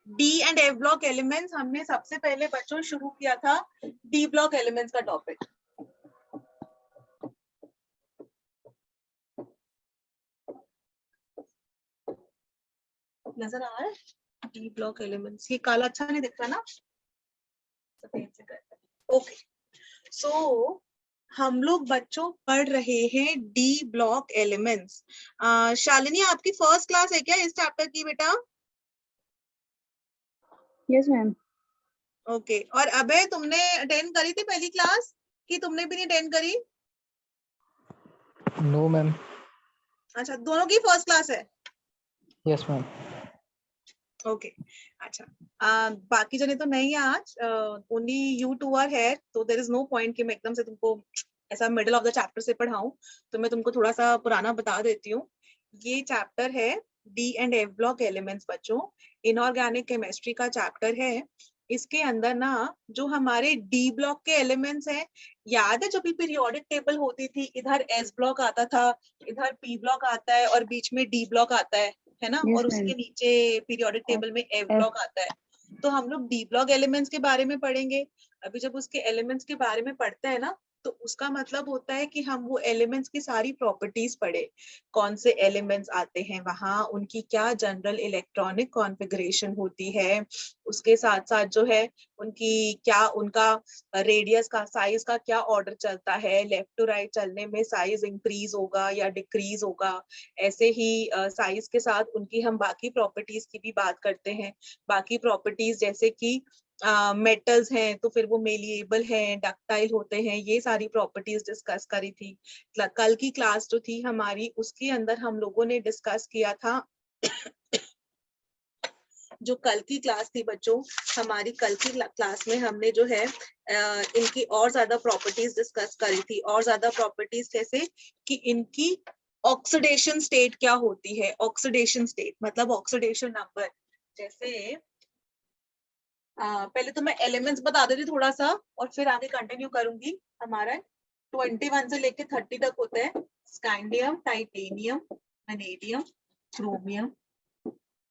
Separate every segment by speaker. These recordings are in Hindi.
Speaker 1: D and F block elements हमने सबसे पहले बच्चों शुरू किया था डी ब्लॉक एलिमेंट्स का टॉपिक। नजर आ रहा है? डी ब्लॉक एलिमेंट्स, ये काला अच्छा नहीं दिख रहा ना, सफेद से करते हैं। ओके, सो हम लोग बच्चों पढ़ रहे हैं डी ब्लॉक एलिमेंट्स। शालिनी आपकी फर्स्ट क्लास है क्या इस चैप्टर की बेटा?
Speaker 2: Yes ma'am.
Speaker 1: ओके, और अबे तुमने अटेंड करी थी पहली क्लास कि तुमने भी नहीं अटेंड करी?
Speaker 3: No ma'am.
Speaker 1: अच्छा, दोनों की फर्स्ट क्लास है?
Speaker 3: Yes ma'am.
Speaker 1: ओके, अच्छा। बाकी जने तो नहीं है आज, ओनली यू टू आर है, तो देयर इज नो पॉइंट कि मैं एकदम से तुमको ऐसा मिडिल ऑफ द चैप्टर से पढ़ाऊं, तो मैं तुमको थोड़ा सा पुराना बता देती हूँ। ये चैप्टर है D and F block elements बच्चों, इनऑर्गेनिक केमिस्ट्री का चैप्टर है। इसके अंदर ना जो हमारे डी ब्लॉक के एलिमेंट्स हैं, याद है जब भी पीरियोडिक टेबल होती थी, इधर एस ब्लॉक आता था, इधर पी ब्लॉक आता है और बीच में डी ब्लॉक आता है ना,
Speaker 2: Yes,
Speaker 1: और उसके
Speaker 2: ma'am.
Speaker 1: नीचे पीरियोडिक टेबल में एफ ब्लॉक आता है। तो हम लोग डी ब्लॉक एलिमेंट्स के बारे में पढ़ेंगे। अभी जब उसके एलिमेंट्स के बारे में पढ़ते हैं ना, तो उसका मतलब होता है कि हम वो एलिमेंट्स की सारी प्रॉपर्टीज पढ़े, कौन से एलिमेंट्स आते हैं वहां, उनकी क्या जनरल इलेक्ट्रॉनिक कॉन्फ़िगरेशन होती है, उसके साथ साथ जो है उनकी क्या, उनका रेडियस का, साइज का क्या ऑर्डर चलता है, लेफ्ट टू राइट चलने में साइज इंक्रीज होगा या डिक्रीज होगा, ऐसे ही साइज के साथ उनकी हम बाकी प्रॉपर्टीज की भी बात करते हैं। बाकी प्रॉपर्टीज जैसे कि मेटल्स हैं तो फिर वो मेलिएबल हैं, डक्टाइल होते हैं, ये सारी प्रॉपर्टीज डिस्कस करी थी। कल की क्लास जो थी हमारी, उसके अंदर हम लोगों ने डिस्कस किया था जो कल की क्लास थी बच्चों, हमारी कल की क्लास में हमने जो है इनकी और ज्यादा प्रॉपर्टीज डिस्कस करी थी। और ज्यादा प्रॉपर्टीज जैसे कि इनकी ऑक्सीडेशन स्टेट क्या होती है, ऑक्सीडेशन स्टेट मतलब ऑक्सीडेशन नंबर। जैसे पहले तो मैं एलिमेंट्स बता देती थोड़ा सा और फिर आगे कंटिन्यू करूंगी। हमारा 21 से लेके 30 तक होता है। Scandium, titanium, vanadium, chromium,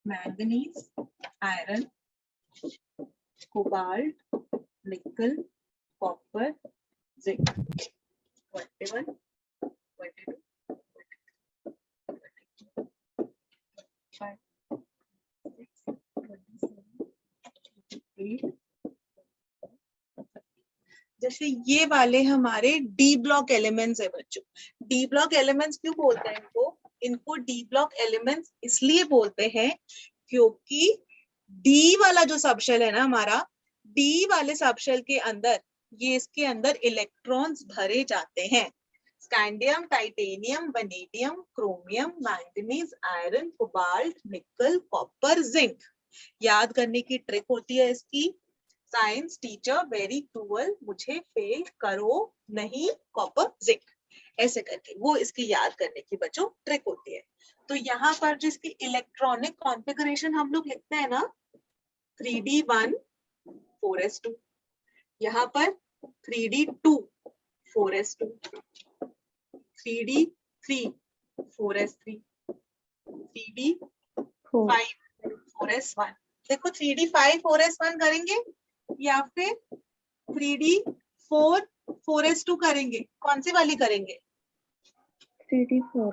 Speaker 1: manganese, iron, cobalt, निकल, कॉपर, जिंक। 21, 22, 25, 26, 27, 28। जैसे ये वाले हमारे डी ब्लॉक एलिमेंट्स है बच्चों। डी ब्लॉक एलिमेंट्स क्यों बोलते हैं इनको? इनको डी ब्लॉक एलिमेंट्स इसलिए बोलते हैं क्योंकि डी वाला जो सबशेल है ना हमारा, डी वाले सबशेल के अंदर ये इसके अंदर इलेक्ट्रॉन्स भरे जाते हैं। Scandium, titanium, vanadium, chromium, manganese, iron, cobalt, निकल, कॉपर, जिंक। याद करने की ट्रिक होती है इसकी, साइंस टीचर वेरी क्रूअल, मुझे फेल करो नहीं, कॉपर जिंक, ऐसे करके वो इसकी याद करने की बच्चों ट्रिक होती है। तो यहाँ पर जिसकी इलेक्ट्रॉनिक कॉन्फ़िगरेशन हम लोग लिखते हैं ना, 3d1 4s2, यहाँ पर 3d2 4s2, 3d3 4s3, 3d5 4s1। देखो 3d5 4s1 करेंगे या फिर 3d4 4s2 करेंगे, कौन सी वाली करेंगे?
Speaker 2: 3d4।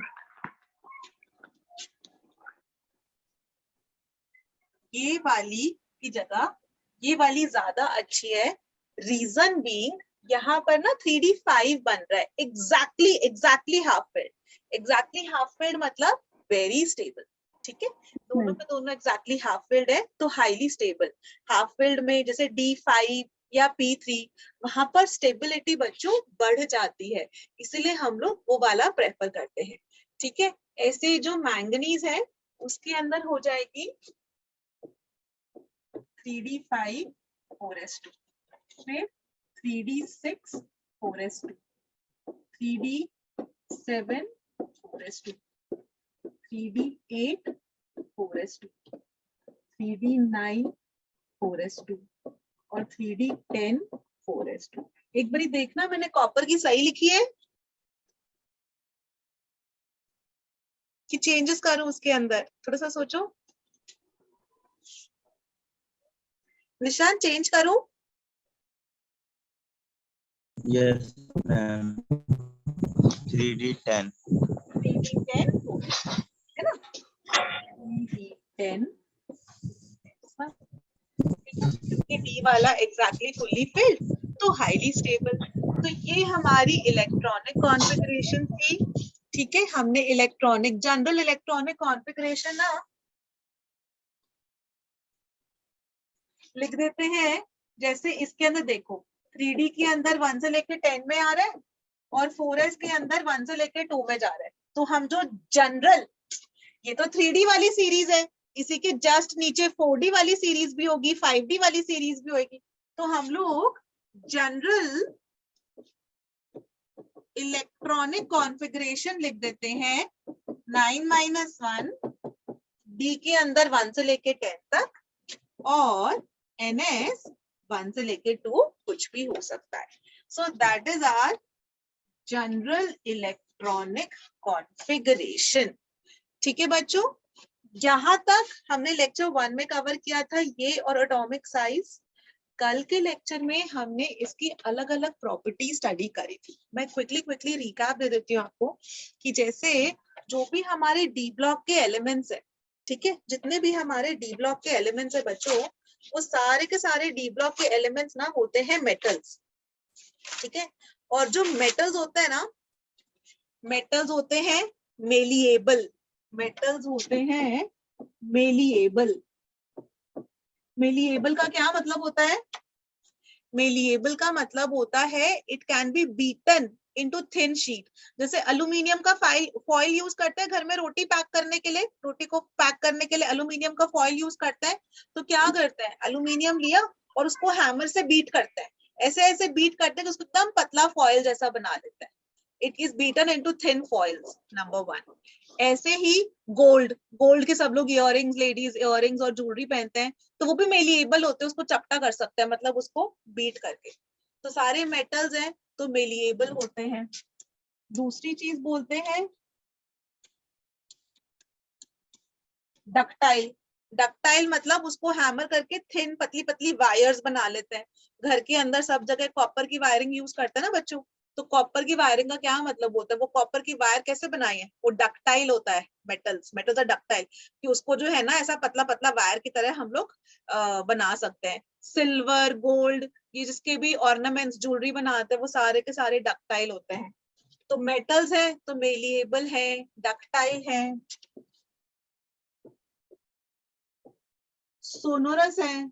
Speaker 1: ये वाली की जगह ये वाली ज्यादा अच्छी है। रीजन बीइंग यहाँ पर ना 3d5 बन रहा है, exactly half filled. Exactly half filled मतलब वेरी स्टेबल, ठीक है। दोनों के दोनों एग्जैक्टली हाफ फिल्ड है तो हाईली स्टेबल। हाफ फिल्ड में जैसे d5 या p3, वहां पर स्टेबिलिटी बच्चों बढ़ जाती है, इसलिए हम लोग वो वाला प्रेफर करते हैं, ठीक है। ऐसे जो मैंगनीज है उसके अंदर हो जाएगी 3d5 4s2, फिर 3d6 4s2, 3d7 4s2, 3d8 4s2, 3d9 4s2 और 3d10 4s2। एक बारी देखना मैंने कॉपर की सही लिखी है कि चेंजेस करूं उसके अंदर, थोड़ा सा सोचो। निशान चेंज करूं?
Speaker 3: Yes, ma'am. 3D10.
Speaker 1: 3D10 है ना, 3D10, क्योंकि डी वाला एग्जैक्टली फुल्ली फिल्ड तो हाईली स्टेबल। तो ये हमारी इलेक्ट्रॉनिक कॉन्फ़िगरेशन थी। ठीक है, हमने इलेक्ट्रॉनिक जनरल इलेक्ट्रॉनिक कॉन्फ़िगरेशन ना लिख देते हैं। जैसे इसके अंदर देखो 3D के अंदर 1 से लेके 10 में आ रहा है और 4S के अंदर 1 से लेके 2 में जा रहा है। तो हम जो जनरल, ये तो 3D वाली सीरीज है, इसी के जस्ट नीचे 4D वाली सीरीज भी होगी, 5D वाली सीरीज भी होगी। तो हम लोग जनरल इलेक्ट्रॉनिक कॉन्फ़िगरेशन लिख देते हैं 9-1 डी के अंदर 1 से लेके 10 तक और NS 1 से लेके 2 कुछ भी हो सकता है। So that is our general electronic configuration. ठीक है बच्चों, यहां तक हमने लेक्चर 1 में कवर किया था ये और एटॉमिक साइज। कल के लेक्चर में हमने इसकी अलग अलग प्रॉपर्टी स्टडी करी थी। मैं क्विकली रिकैप दे देती हूँ आपको कि जैसे जो भी हमारे डी ब्लॉक के एलिमेंट्स है, ठीक है, जितने भी हमारे डी ब्लॉक के एलिमेंट्स है बच्चों, वो सारे के सारे डी ब्लॉक के एलिमेंट्स ना होते हैं मेटल्स। ठीक है, और जो मेटल्स होते हैं ना, मेटल्स होते हैं मेलिएबल, मेटल्स होते हैं मेलिएबल। मेलिएबल का क्या मतलब होता है? मेलिएबल का मतलब होता है it can be beaten into thin sheet. जैसे अल्यूमिनियम का फॉइल यूज करते हैं घर में रोटी पैक करने के लिए, रोटी को पैक करने के लिए अल्यूमिनियम का फॉइल यूज करते हैं। तो क्या करते हैं, अल्यूमिनियम लिया और उसको हैमर से बीट करते हैं, ऐसे ऐसे बीट करते हैं कि उसको एकदम पतला फॉइल जैसा बना देते हैं। It is beaten into thin foils, number 1। ऐसे ही गोल्ड, गोल्ड के सब लोग इयररिंग्स, लेडीज इयररिंग्स और ज्वेलरी पहनते हैं, तो वो भी मेलिएबल होते हैं, उसको चपटा कर सकते हैं, मतलब उसको बीट करके। तो सारे मेटल्स हैं तो मेलिएबल होते हैं। दूसरी चीज बोलते हैं डक्टाइल। डक्टाइल मतलब उसको हैमर करके थिन पतली पतली वायर्स बना लेते हैं। घर के अंदर सब जगह कॉपर की वायरिंग यूज करते हैं ना बच्चों, तो कॉपर की वायरिंग का क्या मतलब होता है, वो कॉपर की वायर कैसे बनाई है, वो डक्टाइल होता है। मेटल्स आर डक्टाइल, कि उसको जो है ना ऐसा पतला पतला वायर की तरह हम लोग बना सकते हैं। सिल्वर, गोल्ड, ये जिसके भी ऑर्नामेंट्स, ज्वेलरी बनाते हैं, वो सारे के सारे डक्टाइल होते हैं। तो मेटल्स है तो मेलिएबल है, डक्टाइल है। सोनोरस है,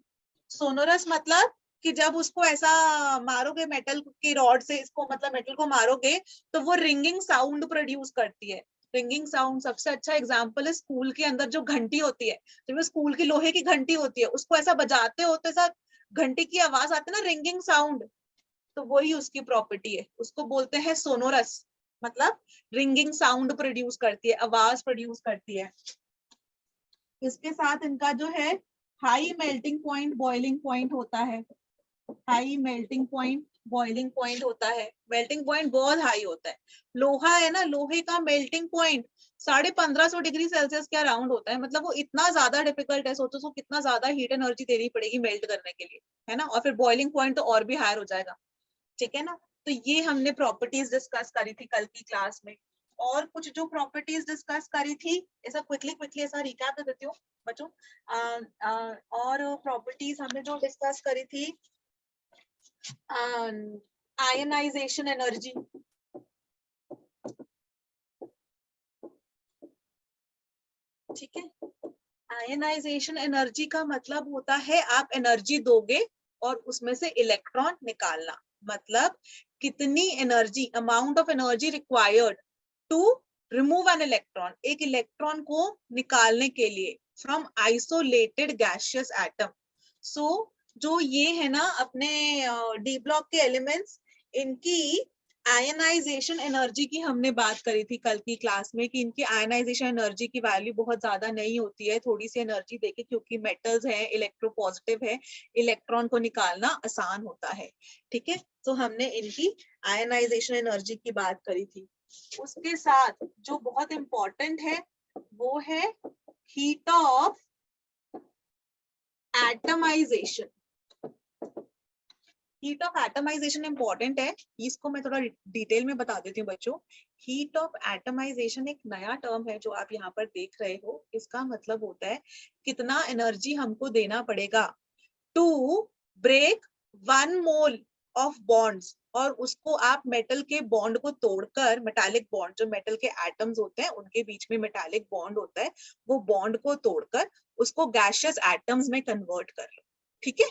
Speaker 1: सोनोरस मतलब कि जब उसको ऐसा मारोगे मेटल की रॉड से, इसको मतलब मेटल को मारोगे तो वो रिंगिंग साउंड प्रोड्यूस करती है। रिंगिंग साउंड सबसे अच्छा एग्जांपल है स्कूल के अंदर जो घंटी होती है, जब स्कूल की लोहे की घंटी होती है, उसको ऐसा बजाते हो तो ऐसा घंटी की आवाज आती है ना, रिंगिंग साउंड, तो वही उसकी प्रॉपर्टी है, उसको बोलते हैं सोनोरस। मतलब रिंगिंग साउंड प्रोड्यूस करती है, आवाज प्रोड्यूस करती है। इसके साथ इनका जो है high melting point, boiling point होता है। High melting point, boiling point होता है। मेल्टिंग पॉइंट बहुत हाई होता है। लोहा है ना, लोहे का मेल्टिंग पॉइंट 1550 डिग्री सेल्सियस के अराउंड होता है। मतलब वो इतना ज्यादा डिफिकल्ट है, सोचो उसको कितना ज्यादा हीट एनर्जी देनी पड़ेगी मेल्ट करने के लिए, है ना। और फिर बॉइलिंग पॉइंट तो और भी हायर हो जाएगा, ठीक है ना। तो ये हमने प्रॉपर्टीज डिस्कस करी थी कल की क्लास में। और कुछ जो प्रॉपर्टीज डिस्कस करी थी, ऐसा क्विकली ऐसा रिकैप दे देती हूँ बच्चों। और प्रॉपर्टीज हमने जो डिस्कस करी थी, आयनाइजेशन एनर्जी, ठीक है। आयनाइजेशन एनर्जी का मतलब होता है आप एनर्जी दोगे और उसमें से इलेक्ट्रॉन निकालना। मतलब कितनी energy, amount of energy required to remove an electron, एक इलेक्ट्रॉन को निकालने के लिए फ्रॉम आइसोलेटेड गैसियस एटम। सो जो ये है ना अपने डी ब्लॉक के एलिमेंट्स, इनकी आयनाइजेशन एनर्जी की हमने बात करी थी कल की क्लास में कि इनकी आयनाइजेशन एनर्जी की वैल्यू बहुत ज्यादा नहीं होती है, थोड़ी सी एनर्जी देके, क्योंकि मेटल्स है, इलेक्ट्रोपॉजिटिव है, इलेक्ट्रॉन को निकालना आसान होता है, ठीक है। तो हमने इनकी आयनाइजेशन एनर्जी की बात करी थी। उसके साथ जो बहुत इंपॉर्टेंट है वो है heat of atomisation. Heat of atomisation important है, इसको मैं थोड़ा डिटेल में बता देती हूँ बच्चों। हीट ऑफ एटमाइजेशन एक नया टर्म है जो आप यहाँ पर देख रहे हो। इसका मतलब होता है कितना एनर्जी हमको देना पड़ेगा to break 1 mole of bonds, और उसको आप मेटल के बॉन्ड को तोड़कर, मेटालिक बॉन्ड जो मेटल के एटम्स होते हैं उनके बीच में मेटालिक बॉन्ड होता है, वो बॉन्ड को तोड़कर उसको गैसियस एटम्स में कन्वर्ट कर लो, ठीक है।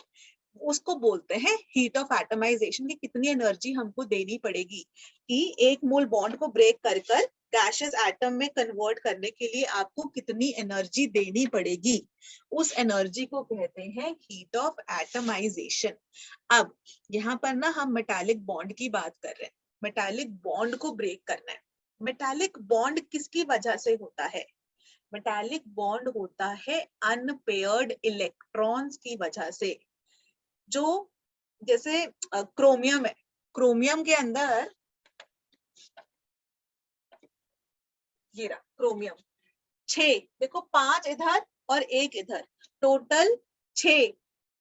Speaker 1: उसको बोलते हैं हीट ऑफ एटमाइजेशन की कितनी एनर्जी हमको देनी पड़ेगी कि 1 मोल बॉन्ड को ब्रेक कर कर गैसियस एटम में कन्वर्ट करने के लिए आपको कितनी एनर्जी देनी पड़ेगी, उस एनर्जी को कहते हैं हीट ऑफ एटमाइजेशन। अब यहाँ पर ना हम मेटालिक बॉन्ड की बात कर रहे हैं, मेटालिक बॉन्ड को ब्रेक करना है। मेटालिक बॉन्ड किसकी वजह से होता है? मेटालिक बॉन्ड होता है अनपेयर्ड इलेक्ट्रॉन्स की वजह से। जो जैसे क्रोमियम है, क्रोमियम के अंदर ये रहा क्रोमियम, 6, देखो 5 इधर और 1 इधर, टोटल 6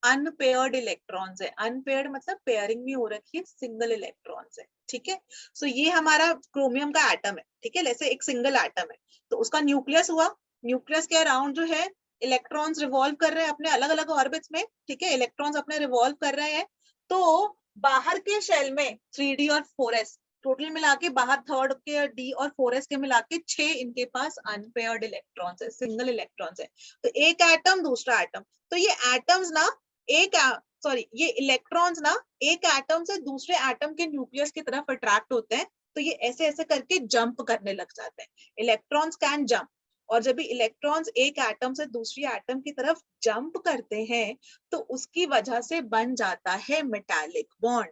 Speaker 1: अनपेयर्ड इलेक्ट्रॉन्स है। अनपेयर्ड मतलब पेयरिंग नहीं हो रखी है, सिंगल इलेक्ट्रॉन्स है, ठीक है। सो ये हमारा क्रोमियम का एटम है, ठीक है, जैसे एक सिंगल एटम है, तो उसका न्यूक्लियस हुआ, न्यूक्लियस के अराउंड जो है इलेक्ट्रॉन्स रिवॉल्व कर रहे हैं अपने अलग अलग ऑर्बिट्स में, ठीक है, इलेक्ट्रॉन्स अपने रिवॉल्व कर रहे हैं। तो बाहर के शेल में 3d और 4s टोटल मिला के, बाहर थर्ड के डी और 4s के मिला के 6 इनके पास अनपेयर्ड इलेक्ट्रॉन्स है, सिंगल इलेक्ट्रॉन्स है। तो एक एटम दूसरा एटम, तो ये एटम्स ना ये इलेक्ट्रॉन्स ना एक एटम से दूसरे एटम के न्यूक्लियस की तरफ अट्रैक्ट होते हैं, तो ये ऐसे ऐसे करके जंप करने लग जाते हैं। इलेक्ट्रॉन्स कैन जंप, और जब भी इलेक्ट्रॉन्स एक एटम से दूसरी एटम की तरफ जंप करते हैं तो उसकी वजह से बन जाता है मेटालिक बॉन्ड।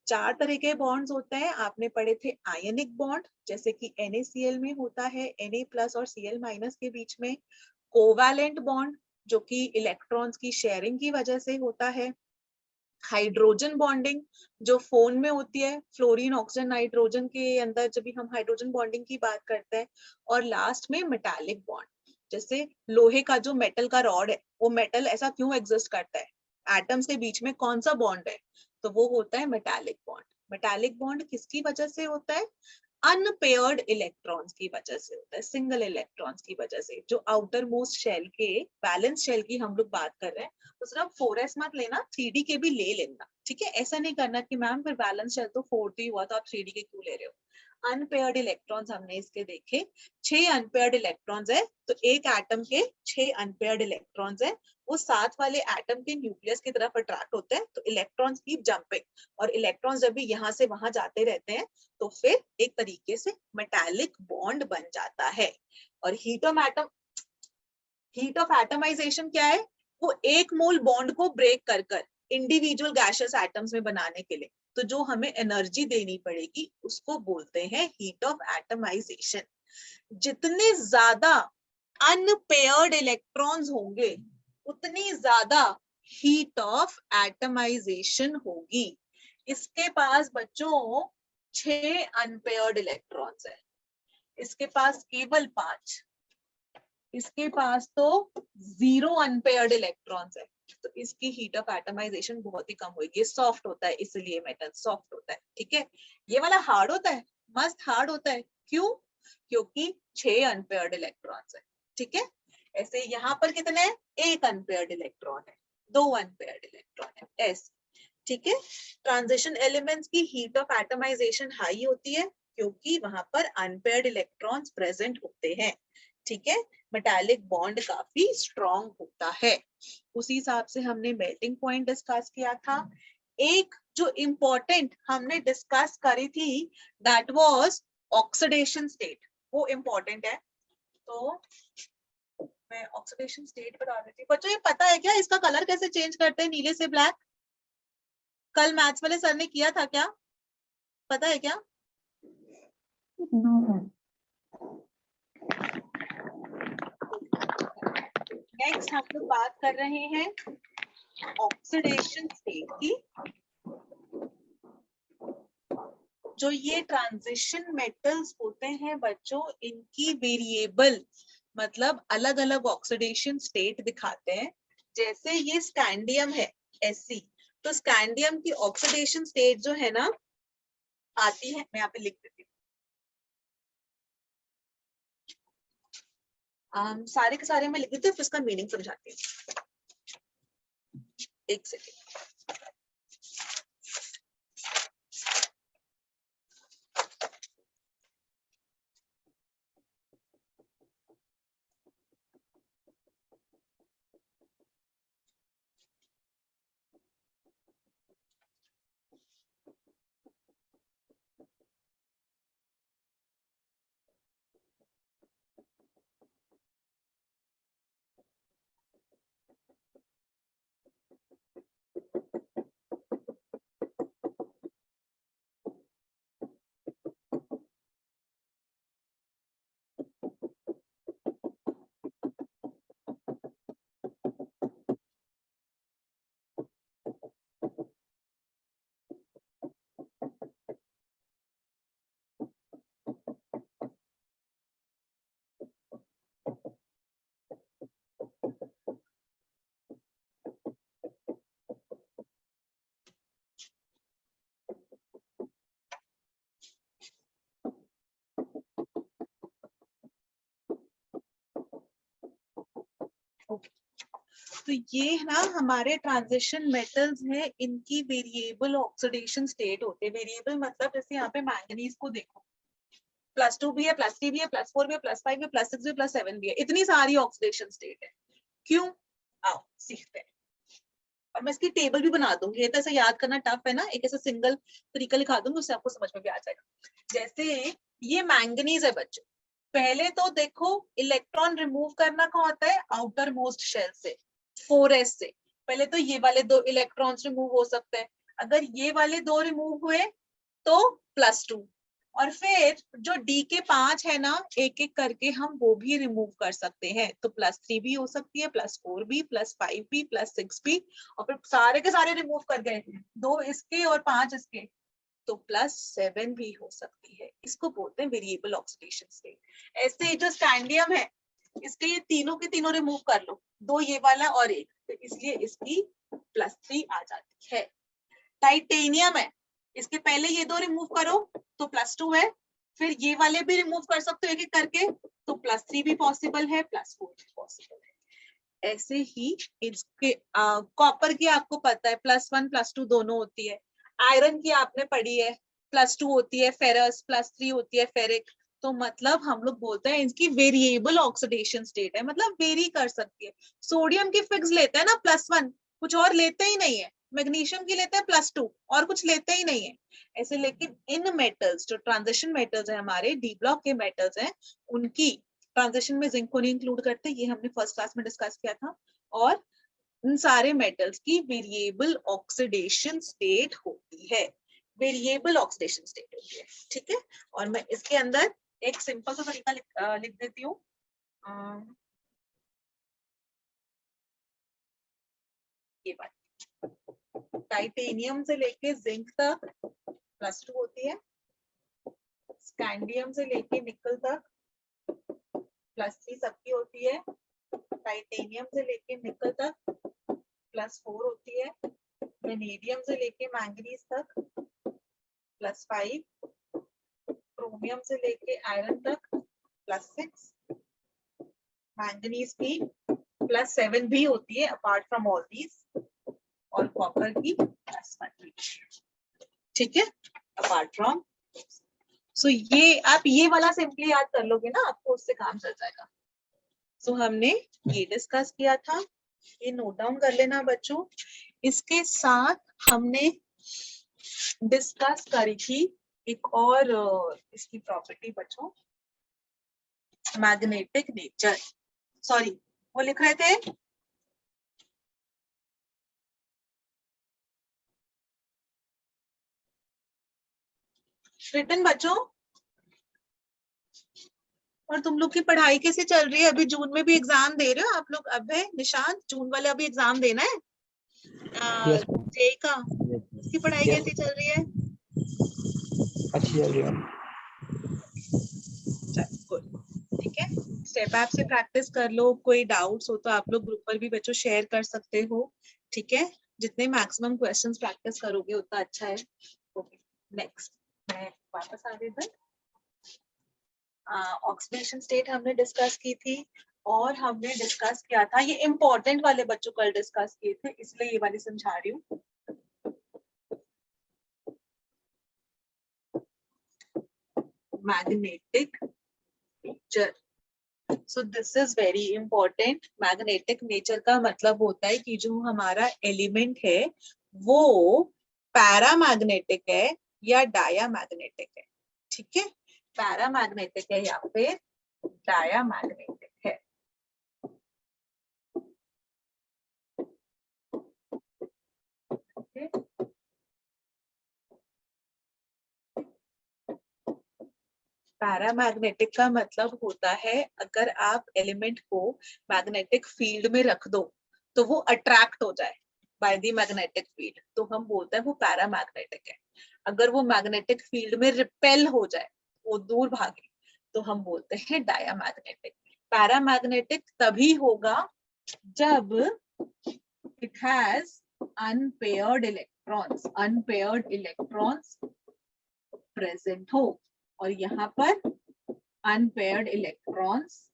Speaker 1: 4 तरह के बॉन्ड्स होते हैं, आपने पढ़े थे आयनिक बॉन्ड, जैसे कि NaCl में होता है Na+ और Cl- के बीच में। कोवैलेंट बॉन्ड जो कि इलेक्ट्रॉन्स की शेयरिंग की वजह से होता है। हाइड्रोजन बॉन्डिंग जो फोन में होती है, फ्लोरीन ऑक्सीजन नाइट्रोजन के अंदर जब भी हम हाइड्रोजन बॉन्डिंग की बात करते हैं। और लास्ट में मेटालिक बॉन्ड, जैसे लोहे का जो मेटल का रॉड है, वो मेटल ऐसा क्यों एग्जिस्ट करता है, एटम्स के बीच में कौन सा बॉन्ड है, तो वो होता है मेटालिक बॉन्ड। मेटालिक बॉन्ड किसकी वजह से होता है? अनपेयर्ड इलेक्ट्रॉन्स की वजह से होता है, सिंगल इलेक्ट्रॉन्स की वजह से। जो आउटर मोस्ट शेल के, बैलेंस शेल की हम लोग बात कर रहे हैं, तो सिर्फ 4s मत लेना, 3d के भी ले लेना, ठीक है। ऐसा नहीं करना कि मैम फिर बैलेंस शेल तो 4d ही हुआ तो आप 3d के क्यों ले रहे हो। अनपेयर्ड इलेक्ट्रॉन्स हमने इसके देखे, 6 अनपेयर्ड इलेक्ट्रॉन्स है, तो एक एटम के 6 अनपेयर्ड इलेक्ट्रॉन्स है, वो साथ वाले एटम के न्यूक्लियस की तरफ अट्रैक्ट होते हैं, तो इलेक्ट्रॉन्स कीप जंपिंग, और इलेक्ट्रॉन्स जब भी यहाँ से वहां जाते रहते हैं तो फिर एक तरीके से मेटालिक बॉन्ड बन जाता है। और हीट ऑफ एटमाइजेशन क्या है? वो 1 मोल बॉन्ड को ब्रेक कर कर इंडिविजुअल गैसियस एटम्स में बनाने के लिए, तो जो हमें एनर्जी देनी पड़ेगी उसको बोलते हैं हीट ऑफ एटमाइजेशन। जितने ज्यादा अनपेयर्ड इलेक्ट्रॉन्स होंगे उतनी ज्यादा हीट ऑफ एटमाइजेशन होगी। इसके पास बच्चों 6 अनपेयर्ड इलेक्ट्रॉन्स है, इसके पास केवल 5, इसके पास तो 0 अनपेयर्ड इलेक्ट्रॉन्स है, तो इसकी हीट ऑफ एटमाइजेशन बहुत ही कम होगी। ये सॉफ्ट होता है, इसलिए मेटल सॉफ्ट होता है, ठीक है। ये वाला हार्ड होता है, मस्त हार्ड होता है, क्यों? क्योंकि 6 अनपेयर्ड इलेक्ट्रॉन्स है, ठीक है। ऐसे यहाँ पर कितने हैं? 1 अनपेयर्ड इलेक्ट्रॉन है, 2 अनपेयर्ड इलेक्ट्रॉन है, ऐसे, ठीक है। ट्रांजिशन एलिमेंट्स की हीट ऑफ एटमाइजेशन हाई होती है क्योंकि वहां पर अनपेयर्ड इलेक्ट्रॉन्स प्रेजेंट होते हैं, ठीक है। मेटालिक बॉन्ड काफी स्ट्रॉन्ग होता है। उसी हिसाब से हमने मेल्टिंग पॉइंट डिस्कस किया था। एक जो इम्पोर्टेंट हमने डिस्कस करी थी दैट वाज ऑक्सीडेशन स्टेट, वो इम्पोर्टेंट है, तो मैं ऑक्सीडेशन स्टेट बता देती हूँ। बच्चों ये पता है क्या इसका कलर कैसे चेंज करते हैं नीले से ब्लैक? कल मैथ्स वाले सर ने किया था क्या, पता है क्या?
Speaker 2: No.
Speaker 1: नेक्स्ट हम लोग बात कर रहे हैं ऑक्सीडेशन स्टेट की। जो ये ट्रांजिशन मेटल्स होते हैं बच्चों, इनकी वेरिएबल मतलब अलग अलग ऑक्सीडेशन स्टेट दिखाते हैं। जैसे ये स्कैंडियम है Sc, तो स्कैंडियम की ऑक्सीडेशन स्टेट जो है ना आती है, मैं यहाँ पे लिख देती हूँ, सारे के सारे मैं लिख देती हूँ, फिर इसका मीनिंग समझाती हूँ। एक सेकेंड। तो ये ना हमारे ट्रांजिशन मेटल्स हैं, इनकी वेरिएबल ऑक्सीडेशन स्टेट होते हैं। वेरिएबल मतलब जैसे यहाँ पे मैंगनीज को देखो, +2 भी है, +3 भी है, +4 भी है, +5 भी है, +6 भी है, +7 भी है, इतनी सारी ऑक्सीडेशन स्टेट है। क्यों? आओ सीखते हैं। और मैं इसकी टेबल भी बना दूंगी, तो ऐसा याद करना टफ है ना, एक ऐसा सिंगल तरीका लिखा दूंगी, उससे आपको समझ में भी आ जाएगा। जैसे ये मैंगनीज है बच्चों, पहले तो देखो इलेक्ट्रॉन रिमूव करना कहाँ होता है, आउटर मोस्ट शेल से, 4s से। पहले तो ये वाले 2 इलेक्ट्रॉन्स रिमूव हो सकते हैं, अगर ये वाले 2 रिमूव हुए तो +2, और फिर जो डी के 5 है ना, एक एक करके हम वो भी रिमूव कर सकते हैं, तो +3 भी हो सकती है, +4 भी, +5 भी, +6 भी, और फिर सारे के सारे रिमूव कर गए, 2 इसके और 5 इसके, तो +7 भी हो सकती है। इसको बोलते हैं वेरिएबल ऑक्सीडेशन स्टेट। ऐसे जो स्कैंडियम है, इसके ये तीनों के तीनों रिमूव कर लो, 2 ये वाला और एक, तो इसलिए इसकी +3 आ जाती है। टाइटेनियम है, इसके पहले ये 2 रिमूव करो तो +2 है, फिर ये वाले भी रिमूव कर सकते हो एक एक करके, तो +3 भी पॉसिबल है, +4 भी पॉसिबल है। ऐसे ही इसके कॉपर की आपको पता है +1 +2 दोनों होती है। आयरन की आपने पढ़ी है, +2 होती है फेरस, +3 होती है फेरिक। तो मतलब हम लोग बोलते हैं इसकी वेरिएबल ऑक्सीडेशन स्टेट है, मतलब वेरी कर सकती है। सोडियम की फिक्स लेते हैं ना +1, कुछ और लेते ही नहीं है। मैग्नीशियम की लेते हैं +2, और कुछ लेते ही नहीं है ऐसे। लेकिन इन मेटल्स जो ट्रांजिशन मेटल्स है हमारे, डी ब्लॉक के मेटल्स हैं, उनकी ट्रांजिशन में जिंक को नहीं इंक्लूड करते, ये हमने फर्स्ट क्लास में डिस्कस किया था। और इन सारे मेटल्स की वेरिएबल ऑक्सीडेशन स्टेट होती है, वेरिएबल ऑक्सीडेशन स्टेट होती है, ठीक है। और मैं इसके अंदर एक सिंपल सा तरीका लिख देती हूँ। ये बात, टाइटेनियम से लेके जिंक तक +2 होती है, स्कैंडियम से लेके निकल तक +3 सबकी होती है, टाइटेनियम से लेके निकल तक +4 होती है, वेनेडियम से लेके मैंगनीज तक +5, क्रोमियम से लेके आयरन तक +6, मैंगनीज की +7 भी होती है अपार्ट फ्रॉम ऑल दीज, और कॉपर की +1, ठीक है, अपार्ट फ्रॉम। सो ये आप ये वाला सिंपली याद कर लोगे ना, आपको उससे काम चल जाएगा। सो हमने ये डिस्कस किया था, ये नोट डाउन कर लेना बच्चों। इसके साथ हमने डिस्कस करी थी एक और इसकी प्रॉपर्टी बच्चों, मैग्नेटिक नेचर। सॉरी, वो लिख रहे थे रिटन बच्चों। और तुम लोग की पढ़ाई कैसे चल रही है? अभी जून में भी एग्जाम दे रहे हो आप लोग? अब है निशांत, जून वाले अभी एग्जाम देना है
Speaker 3: Yes.
Speaker 1: जेई का, उसकी पढ़ाई
Speaker 3: Yes.
Speaker 1: कैसी चल रही है?
Speaker 3: अच्छी चल रही है।
Speaker 1: गुड, ठीक है। स्टेप ऐप से प्रैक्टिस कर लो, कोई डाउट्स हो तो आप लोग ग्रुप पर भी बच्चों शेयर कर सकते हो, ठीक है। जितने मैक्सिमम क्वेश्चंस प्रैक्टिस करोगे उतना अच्छा है। ओके नेक्स्ट, मैं वापस आ गई इधर। ऑक्सीडेशन स्टेट हमने डिस्कस की थी और हमने डिस्कस किया था, ये इंपॉर्टेंट वाले बच्चों कल डिस्कस किए थे इसलिए ये वाली समझा रही हूँ। Magnetic nature, so this is very important. Magnetic nature का मतलब होता है कि जो हमारा एलिमेंट है वो पैरामैग्नेटिक है या डायामैग्नेटिक है। ठीक है, पैरामैग्नेटिक है या फिर डायामैग्नेटिक है। Okay? पैरामैग्नेटिक का मतलब होता है अगर आप एलिमेंट को मैग्नेटिक फील्ड में रख दो तो वो अट्रैक्ट हो जाए बाय द मैग्नेटिक फील्ड, तो हम बोलते हैं वो पैरामैग्नेटिक है। अगर वो मैग्नेटिक फील्ड में रिपेल हो जाए, वो दूर भागे, तो हम बोलते हैं डायामैग्नेटिक। पैरामैग्नेटिक तभी होगा जब it has unpaired electrons present हो, और यहाँ पर अनपेयर्ड इलेक्ट्रॉन्स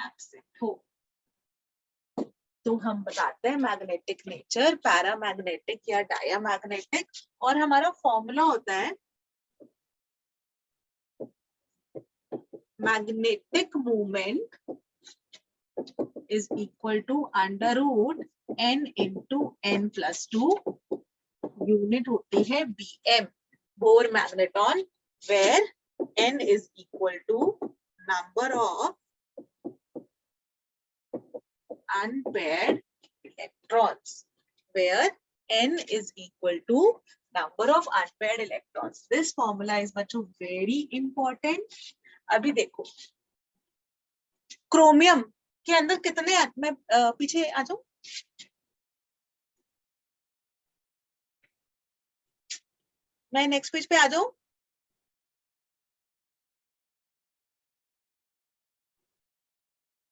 Speaker 1: एब्सेंट हो, तो हम बताते हैं मैग्नेटिक नेचर पैरामैग्नेटिक या डायामैग्नेटिक। और हमारा फॉर्मूला होता है magnetic movement is equal to under root n into n plus 2, unit होती है bm, Bohr magneton, where n is equal to number of unpaired electrons, where n is equal to number of unpaired electrons. This formula is बच्चों very important. अभी देखो क्रोमियम के अंदर कितने, मैं पीछे आ जाऊं, मैं नेक्स्ट पेज पे आ जाऊं।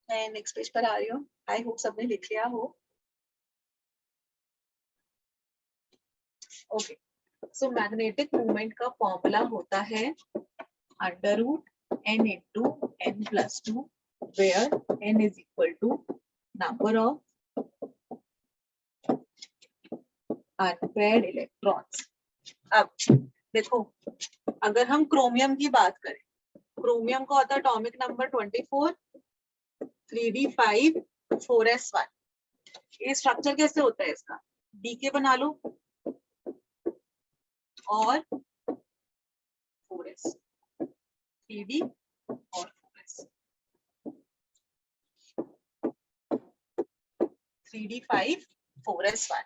Speaker 1: मैं नेक्स्ट पेज पर आ रही हूँ, आई होप सबने लिख लिया हो। ओके, सो मैग्नेटिक मूवमेंट का फॉर्मूला होता है under root n into n plus 2, where n is equal to number of unpaired electrons. अब देखो अगर हम क्रोमियम की बात करें, क्रोमियम का होता है एटॉमिक नंबर 24, 3d5 4s1। ये स्ट्रक्चर कैसे होता है इसका, डीके बना लो और 4s, 3d और 4s, 3d5 4s1।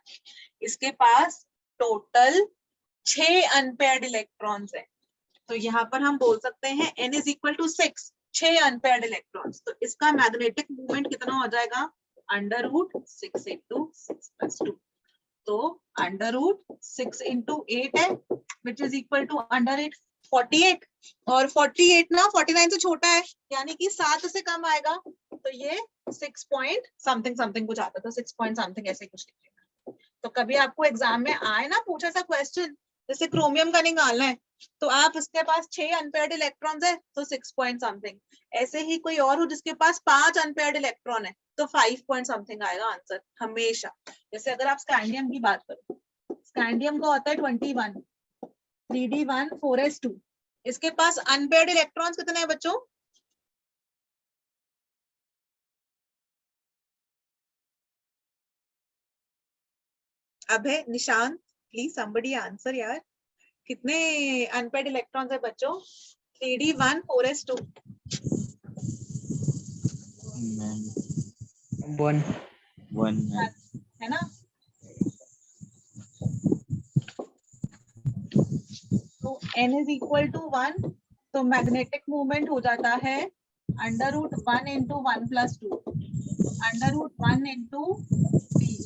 Speaker 1: इसके पास टोटल 6 अनपेयर्ड इलेक्ट्रॉन्स हैं, तो यहाँ पर हम बोल सकते हैं n is equal to 6, 6 unpaired electrons. तो इसका मैग्नेटिक मूवमेंट कितना हो जाएगा, अंडर रूट 6 इंटू 6 प्लस 2, तो अंडर रूट 6 इंटू 8 है which is equal to under 8 48, और 48 ना 49 से छोटा है, यानी कि 7 से कम आएगा, तो ये 6 पॉइंट समथिंग समथिंग कुछ आता था, 6 पॉइंट समथिंग ऐसे कुछ लिखिएगा। तो कभी आपको एग्जाम में आए ना पूछा सा क्वेश्चन, जैसे क्रोमियम का निकालना है, तो आप इसके पास 6 अनपेयर्ड इलेक्ट्रॉन्स है तो 6 पॉइंट समथिंग, ऐसे ही कोई और हो जिसके पास 5 अनपेयर्ड इलेक्ट्रॉन है तो 5 पॉइंट समथिंग आएगा आंसर हमेशा। जैसे अगर आप स्कैंडियम की बात करो, स्कैंडियम का होता है 21, 3d1 4s2, इसके पास अनपेयर्ड इलेक्ट्रॉन्स कितने हैं बच्चों, अब है निशांत, प्लीज समबडी आंसर यार, कितने अनपेयर्ड इलेक्ट्रॉन्स है बच्चों, 3d1 4s2,
Speaker 3: 1
Speaker 1: है ना। तो n इज इक्वल टू 1, तो मैग्नेटिक मूवमेंट हो जाता है under root 1 into 1 plus 2, under root 1 into 3,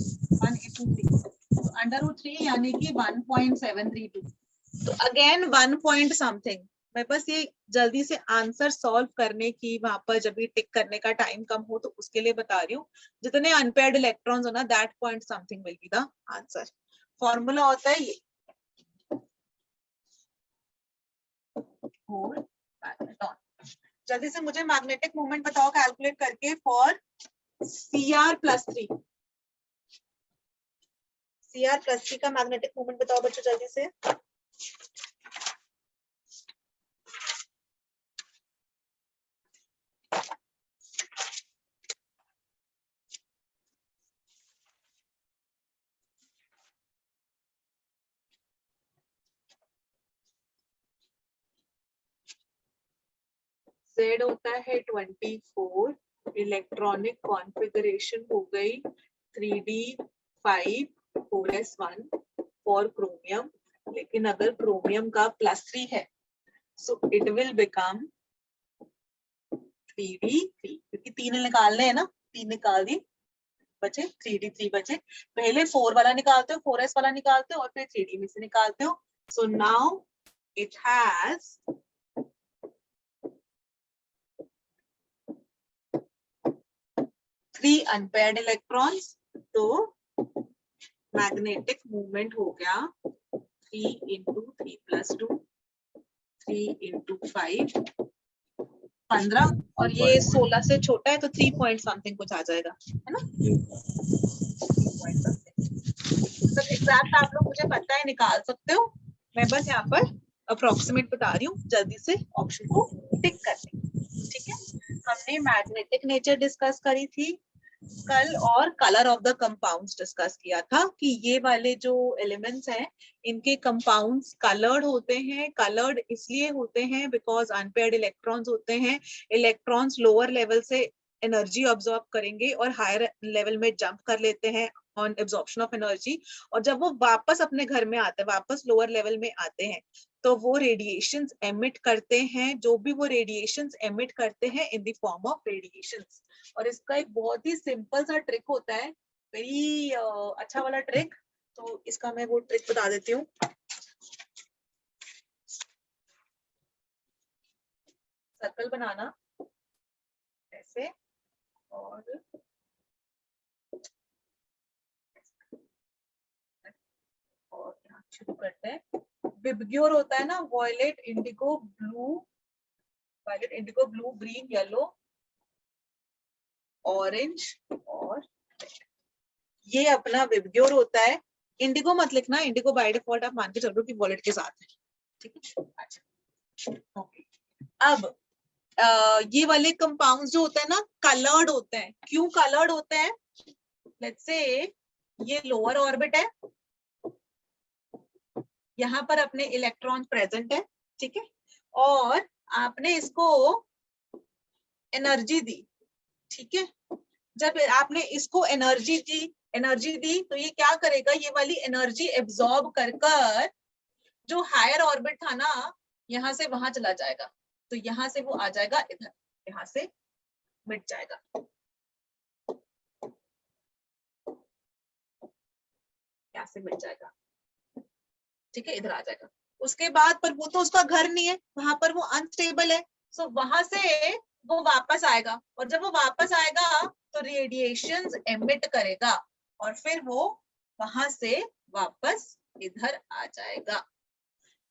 Speaker 1: 1 into 3, तो अंडर रूट 3 यानी कि 1.732, तो अगेन 1 पॉइंट समथिंग, मैं बस ये जल्दी से आंसर सॉल्व करने की, वहां पर जब भी टिक करने का टाइम कम हो तो उसके लिए बता रही हूँ। जितने अनपेयर्ड इलेक्ट्रॉन्स हो ना, that point something will be the answer. Formula होता है ये, मैग्नेटॉन। जल्दी से मुझे मैग्नेटिक मोमेंट बताओ कैलकुलेट करके फॉर Cr+3। Cr+3 का मैग्नेटिक मोमेंट बताओ बच्चों जल्दी से। Z होता है 24, इलेक्ट्रॉनिक कॉन्फ़िगरेशन हो गई 3d5 4s1 फॉर क्रोमियम। लेकिन अगर क्रोमियम का +3 है so it will become 3d3, क्योंकि 3 निकालने हैं ना, 3 निकाल दी, बचे 3d3 बचे। पहले 4 वाला निकालते हो, 4s वाला निकालते हो और फिर 3d में से निकालते हो। So now it has 3 unpaired electrons. तो मैग्नेटिक मूवमेंट हो गया 3 × 3 + 2, 3 × 5 15, और ये 16 से छोटा है तो 3 पॉइंट समथिंग कुछ आ जाएगा, है ना। 3 पॉइंट समथिंग, सब एग्जैक्ट आप लोग मुझे पता है निकाल सकते हो। मैं बस यहाँ पर अप्रोक्सीमेट बता रही हूँ, जल्दी से ऑप्शन को टिक कर लें। ठीक है, हमने मैग्नेटिक नेचर डिस्कस करी थी कल और colour of the compounds discuss किया था कि ये वाले जो एलिमेंट्स हैं इनके कंपाउंड्स कलर्ड होते हैं। कलर्ड इसलिए होते हैं बिकॉज अनपेयर्ड इलेक्ट्रॉन्स होते हैं। इलेक्ट्रॉन्स लोअर लेवल से एनर्जी ऑब्जॉर्ब करेंगे और हायर लेवल में जंप कर लेते हैं ऑन एब्जॉर्प्शन ऑफ एनर्जी, और जब वो वापस अपने घर में आते हैं, वापस लोअर लेवल में आते हैं, तो वो रेडिएशंस एमिट करते हैं। जो भी वो रेडिएशंस एमिट करते हैं in the form of radiations. और इसका एक बहुत ही सिंपल सा ट्रिक होता है, वेरी अच्छा वाला ट्रिक। तो इसका मैं वो ट्रिक बता देती हूँ। सर्कल बनाना ऐसे और यहाँ शुरू करते हैं। विबग्योर होता है ना, violet, indigo, blue, violet, indigo, blue, green, yellow, orange और ये अपना विबग्योर होता है। इंडिगो मत लिखना, इंडिगो बाय डिफॉल्ट आप मान के चल रहे हो कि वॉलेट के साथ है। ठीक है, अच्छा ओके। अब ये वाले कंपाउंड्स जो होते हैं ना कलर्ड होते हैं। क्यों कलर्ड होते हैं? लेट्स से ये लोअर ऑर्बिट है, यहाँ पर अपने इलेक्ट्रॉन प्रेजेंट है, ठीक है, और आपने इसको एनर्जी दी, ठीक है। जब आपने इसको एनर्जी दी तो ये क्या करेगा, ये वाली एनर्जी एब्जॉर्ब कर कर जो हायर ऑर्बिट था ना, यहाँ से वहां चला जाएगा। तो यहाँ से वो आ जाएगा इधर, यहाँ से मिट जाएगा, यहाँ से मिट जाएगा, ठीक है, इधर आ जाएगा। उसके बाद पर वो तो उसका घर नहीं है, वहां पर वो अनस्टेबल है। सो वहां से वो वापस आएगा, और जब वो वापस आएगा तो रेडिएशंस एमिट करेगा और फिर वो वहां से वापस इधर आ जाएगा।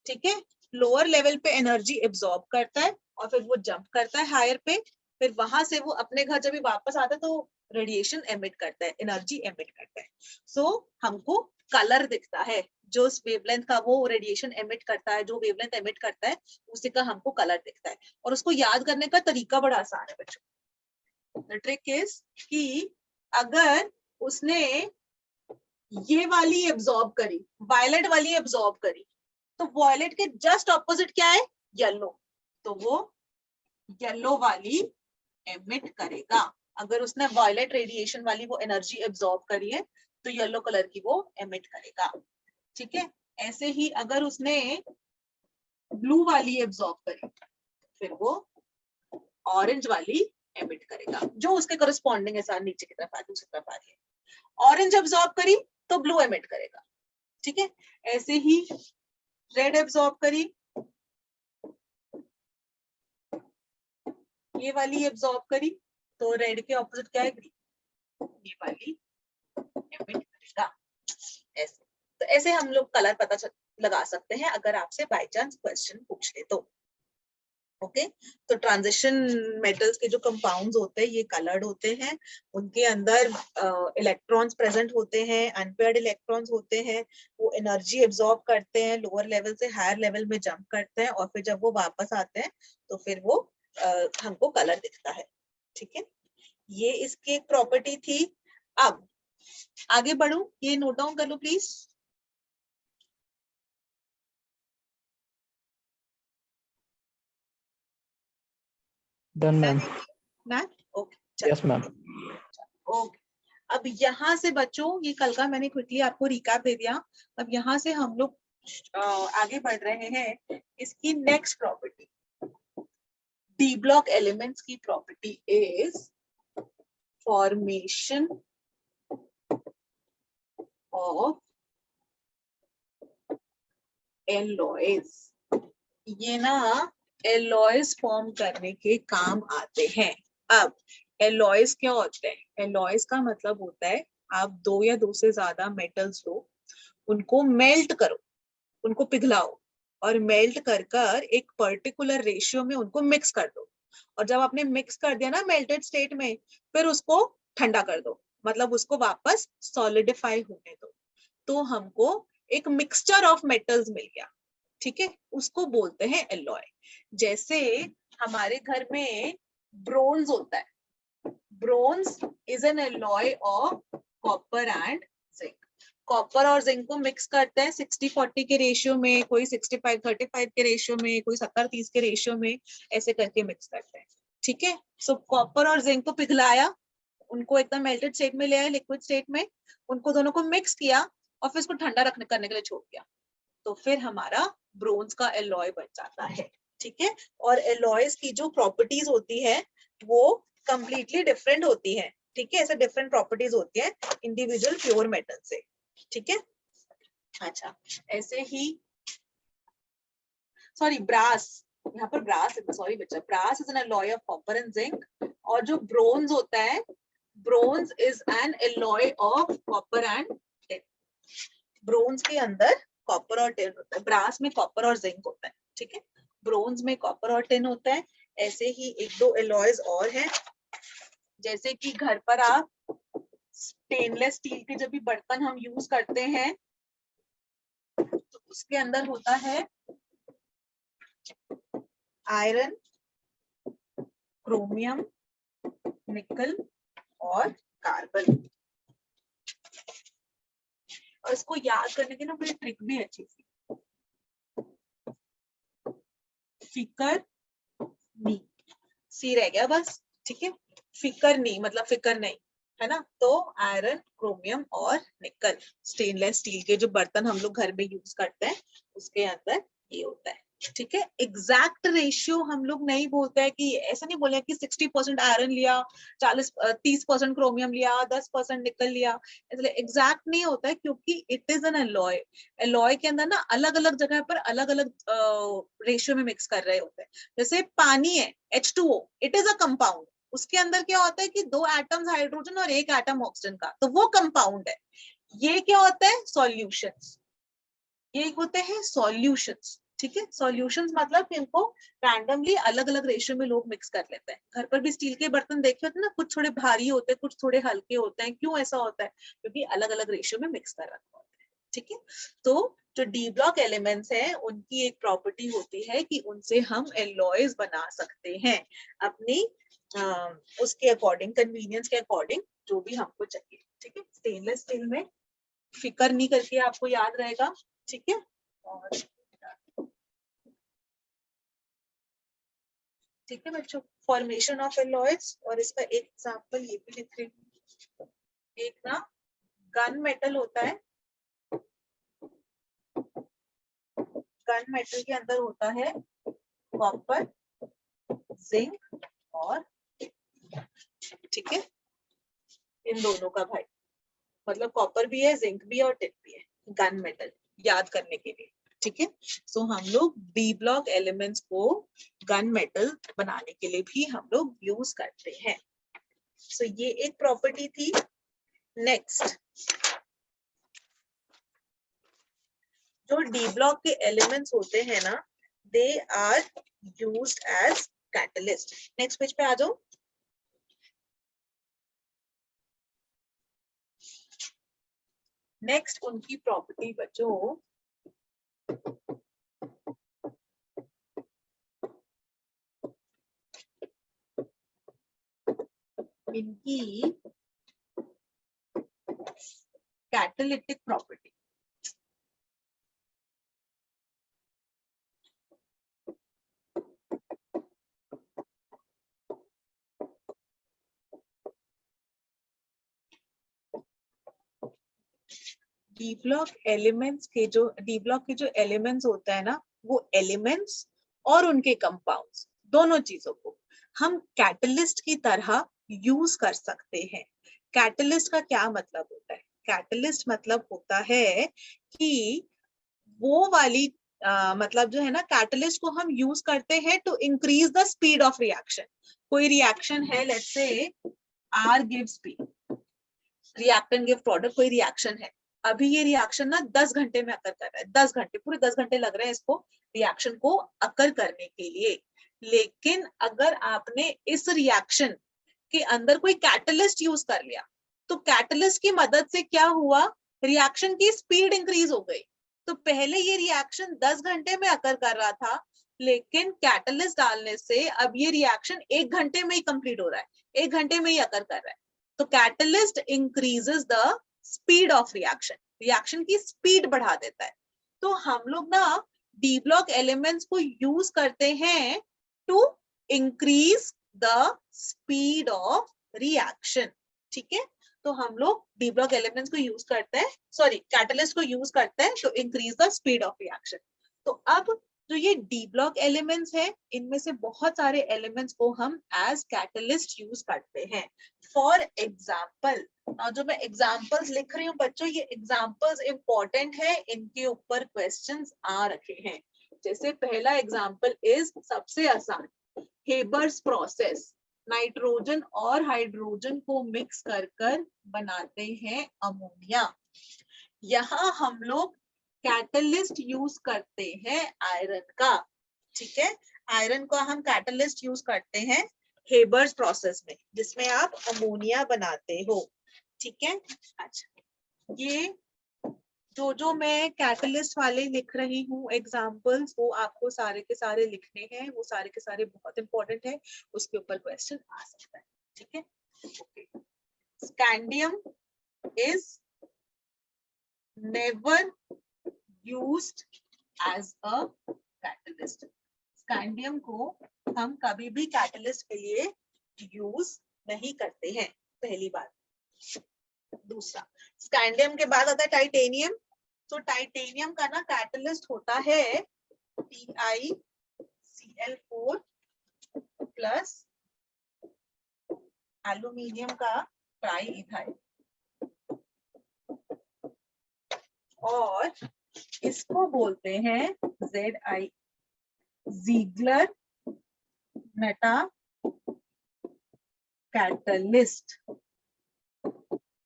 Speaker 1: ठीक है, लोअर लेवल पे एनर्जी एब्जॉर्ब करता है और फिर वो जंप करता है हायर पे, फिर वहां से वो अपने घर जब भी वापस आता है तो रेडिएशन एमिट करता है, एनर्जी एमिट करता है। सो हमको कलर दिखता है, जो वेवलेंथ का वो रेडिएशन एमिट करता है, जो वेवलेंथ एमिट करता है उसी का हमको कलर दिखता है। और उसको याद करने का तरीका बड़ा आसान है बच्चों। द ट्रिक इज कि अगर उसने ये वाली एब्जॉर्ब करी, वायलेट वाली एब्जॉर्ब करी, तो वॉयलेट के जस्ट ऑपोजिट क्या है, येलो, तो वो येलो वाली एमिट करेगा। अगर उसने वॉयलेट रेडिएशन वाली वो एनर्जी एब्जॉर्ब करी है तो येलो कलर की वो एमिट करेगा। ठीक है, ऐसे ही अगर उसने ब्लू वाली एब्जॉर्ब करी फिर वो ऑरेंज वाली एमिट करेगा, जो उसके करस्पॉन्डिंग है नीचे की तरफ दूसरी तरफ आ रही है। ऑरेंज एब्जॉर्ब करी तो ब्लू एमिट करेगा। ठीक है, ऐसे ही रेड एब्जॉर्ब करी ये वाली एब्जॉर्ब करी तो रेड के ऑपोजिट क्या है, ग्रीन, ये वाली एमिट करेगा। ऐसे तो ऐसे हम लोग कलर पता लगा सकते हैं अगर आपसे बाय चांस क्वेश्चन पूछ ले तो। ओके तो ट्रांजिशन मेटल्स के जो कंपाउंड्स होते हैं ये कलर्ड होते हैं, उनके अंदर इलेक्ट्रॉन्स प्रेजेंट होते हैं, अनपेयर्ड इलेक्ट्रॉन्स होते हैं, वो एनर्जी एब्जॉर्ब करते हैं, लोअर लेवल से हायर लेवल में जंप करते हैं और फिर जब वो वापस आते हैं तो फिर वो हमको कलर दिखता है। ठीक है, ये इसकी एक प्रॉपर्टी थी। अब आगे बढ़ूं, ये नोट डाउन कर लो please.
Speaker 3: Done, ma'am.
Speaker 1: Ma'am okay
Speaker 3: Yes, ma'am.
Speaker 1: Okay. अब यहाँ से बच्चों, ये कल का मैंने क्विकली आपको रिकैप दे दिया। अब यहाँ से हम लोग आगे बढ़ रहे हैं। इसकी next property, D block elements की property is formation of alloys. ये ना एलॉयज फॉर्म करने के काम आते हैं। अब एलॉयज क्या होते हैं? एलॉयज का मतलब होता है आप दो या दो से ज्यादा मेटल्स लो, उनको मेल्ट करो, उनको पिघलाओ और मेल्ट कर कर एक पर्टिकुलर रेशियो में उनको मिक्स कर दो। और जब आपने मिक्स कर दिया ना मेल्टेड स्टेट में, फिर उसको ठंडा कर दो, मतलब उसको वापस सॉलिडिफाई होने दो। तो हमको एक मिक्सचर ऑफ मेटल्स मिल गया। ठीक है, उसको बोलते हैं एलॉय। जैसे हमारे घर में ब्रोंज होता है, bronze is an alloy of copper and zinc. Copper और जिंक को मिक्स करते हैं 60-40 के रेशियो में, कोई 65-35 के रेशियो में, कोई 70-30 के रेशियो में, ऐसे करके मिक्स करते हैं। ठीक है, सो कॉपर और जिंक को पिघलाया, उनको एकदम मेल्टेड स्टेट में ले आए, लिक्विड स्टेट में, उनको दोनों को मिक्स किया और फिर उसको ठंडा करने के लिए छोड़ दिया, तो फिर हमारा ब्रोंज का एलॉय बन जाता है। ठीक है, और एलॉयज की जो प्रॉपर्टीज होती है वो कंप्लीटली डिफरेंट होती है। ठीक है, ऐसे डिफरेंट प्रॉपर्टीज होती है इंडिविजुअल प्योर मेटल से। ठीक है, अच्छा ऐसे ही सॉरी ब्रास, यहाँ पर ब्रास, सॉरी बच्चा, brass is an alloy of copper and zinc. और जो ब्रोंज होता है, bronze is an alloy of copper and tin. Bronze के अंदर कॉपर और टिन होता है, ब्रास में कॉपर और जिंक होता है। ठीक है, ब्रोंज में कॉपर और टिन होता है। ऐसे ही एक दो एलॉयज और हैं, जैसे कि घर पर आप स्टेनलेस स्टील के जब भी बर्तन हम यूज करते हैं तो उसके अंदर होता है आयरन, क्रोमियम, निकल और कार्बन। और इसको याद करने की ना कोई ट्रिक भी अच्छी सी, फिकर नी, सी रह गया बस। ठीक है, फिकर नी मतलब फिकर नहीं, है ना। तो आयरन, क्रोमियम और निकल, स्टेनलेस स्टील के जो बर्तन हम लोग घर में यूज करते हैं उसके अंदर ये होता है। ठीक है, एग्जैक्ट रेशियो हम लोग नहीं बोलते हैं कि ऐसा नहीं बोले कि 60% आयरन लिया, 30% क्रोमियम लिया, 10% निकल लिया, इसलिए एग्जैक्ट नहीं होता है क्योंकि it is an alloy. Alloy के अंदर ना अलग अलग जगह पर अलग अलग रेशियो में मिक्स कर रहे होते हैं। जैसे पानी है H2O, it is a compound, उसके अंदर क्या होता है कि 2 एटम्स हाइड्रोजन और 1 एटम ऑक्सीजन का, तो वो कंपाउंड है। ये क्या होता है? सॉल्यूशंस, ये होते हैं सॉल्यूशंस। ठीक है, सॉल्यूशंस मतलब कि इनको रैंडमली अलग अलग रेशियो में लोग मिक्स कर लेते हैं। घर पर भी स्टील के बर्तन देखे होते हैं ना, कुछ थोड़े भारी होते हैं, कुछ थोड़े हल्के होते हैं। क्यों ऐसा होता है? क्योंकि अलग अलग रेशियो में मिक्स कर रखा होता है। ठीक है, तो जो डी ब्लॉक एलिमेंट्स हैं उनकी एक प्रॉपर्टी होती है कि उनसे हम एलॉयज बना सकते हैं अपनी उसके अकॉर्डिंग, कन्वीनियंस के अकॉर्डिंग, जो भी हमको चाहिए। ठीक है, स्टेनलेस स्टील में फिकर नहीं करके आपको याद रहेगा। ठीक है, और ठीक है बच्चों, फॉर्मेशन ऑफ एलॉयज, और इसका एक एग्जांपल ये भी लिख रही हूँ। एक ना गन मेटल होता है, गन मेटल के अंदर होता है कॉपर, जिंक और, ठीक है, इन दोनों का भाई, मतलब कॉपर भी है, जिंक भी है और टिन भी है, गन मेटल याद करने के लिए। ठीक है। सो हम लोग डी ब्लॉक एलिमेंट्स को गन मेटल बनाने के लिए भी हम लोग यूज करते हैं। सो ये एक प्रॉपर्टी थी। नेक्स्ट, जो डी ब्लॉक के एलिमेंट्स होते हैं ना, they are used as catalyst. Next page पे आ जाओ। नेक्स्ट उनकी प्रॉपर्टी बच्चों, इनकी catalytic property. D block elements के जो एलिमेंट्स होता है ना, वो एलिमेंट्स और उनके कंपाउंड्स दोनों चीजों को हम कैटलिस्ट की तरह यूज कर सकते हैं। कैटलिस्ट का क्या मतलब होता है? कैटलिस्ट मतलब होता है कि वो वाली मतलब जो है ना, कैटलिस्ट को हम यूज करते हैं to increase the speed of reaction. कोई रिएक्शन है, let's say R gives P, reactant give product, कोई रिएक्शन है। अभी ये रिएक्शन ना 10 घंटे में अकर कर रहा है, 10 घंटे, पूरे 10 घंटे लग रहे हैं इसको रिएक्शन को अकर करने के लिए। लेकिन अगर आपने इस रिएक्शन के अंदर कोई कैटलिस्ट यूज कर लिया, तो कैटलिस्ट की मदद से क्या हुआ, रिएक्शन की स्पीड इंक्रीज हो गई। तो पहले ये रिएक्शन 10 घंटे में अकर कर रहा था, लेकिन कैटलिस्ट डालने से अब ये रिएक्शन 1 घंटे में ही कंप्लीट हो रहा है, 1 घंटे में ही अकर कर रहा है। तो catalyst increases the speed of reaction, reaction की स्पीड बढ़ा देता है। तो हम लोग ना डी ब्लॉक एलिमेंट्स को यूज करते हैं to increase the speed of reaction. ठीक है, तो हम लोग डी ब्लॉक एलिमेंट्स को यूज करते हैं, सॉरी कैटलिस्ट को यूज करते हैं to increase the speed of reaction. तो अब जो ये डी ब्लॉक एलिमेंट्स है, इनमें से बहुत सारे एलिमेंट्स को हम एज कैटलिस्ट यूज करते हैं। फॉर एग्जाम्पल, जो मैं एग्जाम्पल्स लिख रही हूँ बच्चों, ये एग्जाम्पल्स इंपॉर्टेंट है, इनके ऊपर क्वेश्चंस आ रखे हैं। जैसे पहला एग्जाम्पल इज सबसे आसान, हेबर्स प्रोसेस। नाइट्रोजन और हाइड्रोजन को मिक्स कर कर बनाते हैं अमोनिया। यहाँ हम लोग कैटलिस्ट यूज करते हैं आयरन का। ठीक है, आयरन का हम कैटलिस्ट यूज करते हैं हेबर्स प्रोसेस में, जिसमें आप अमोनिया बनाते हो। ठीक है, अच्छा, ये जो मैं कैटलिस्ट वाले लिख रही हूँ एग्जाम्पल्स, वो आपको सारे के सारे लिखने हैं, वो सारे के सारे बहुत इंपॉर्टेंट है, उसके ऊपर क्वेश्चन आ सकता है। ठीक है, okay. Scandium is never used as a catalyst। Scandium को हम कभी भी कैटलिस्ट के लिए यूज नहीं करते हैं, पहली बात। दूसरा, स्कैंडियम के बाद आता है टाइटेनियम। तो टाइटेनियम का ना कैटलिस्ट होता है TiCl4 प्लस एल्यूमिनियम का ट्राईइथाइल, और इसको बोलते हैं Zi, ज़ीग्लर नेटा कैटलिस्ट।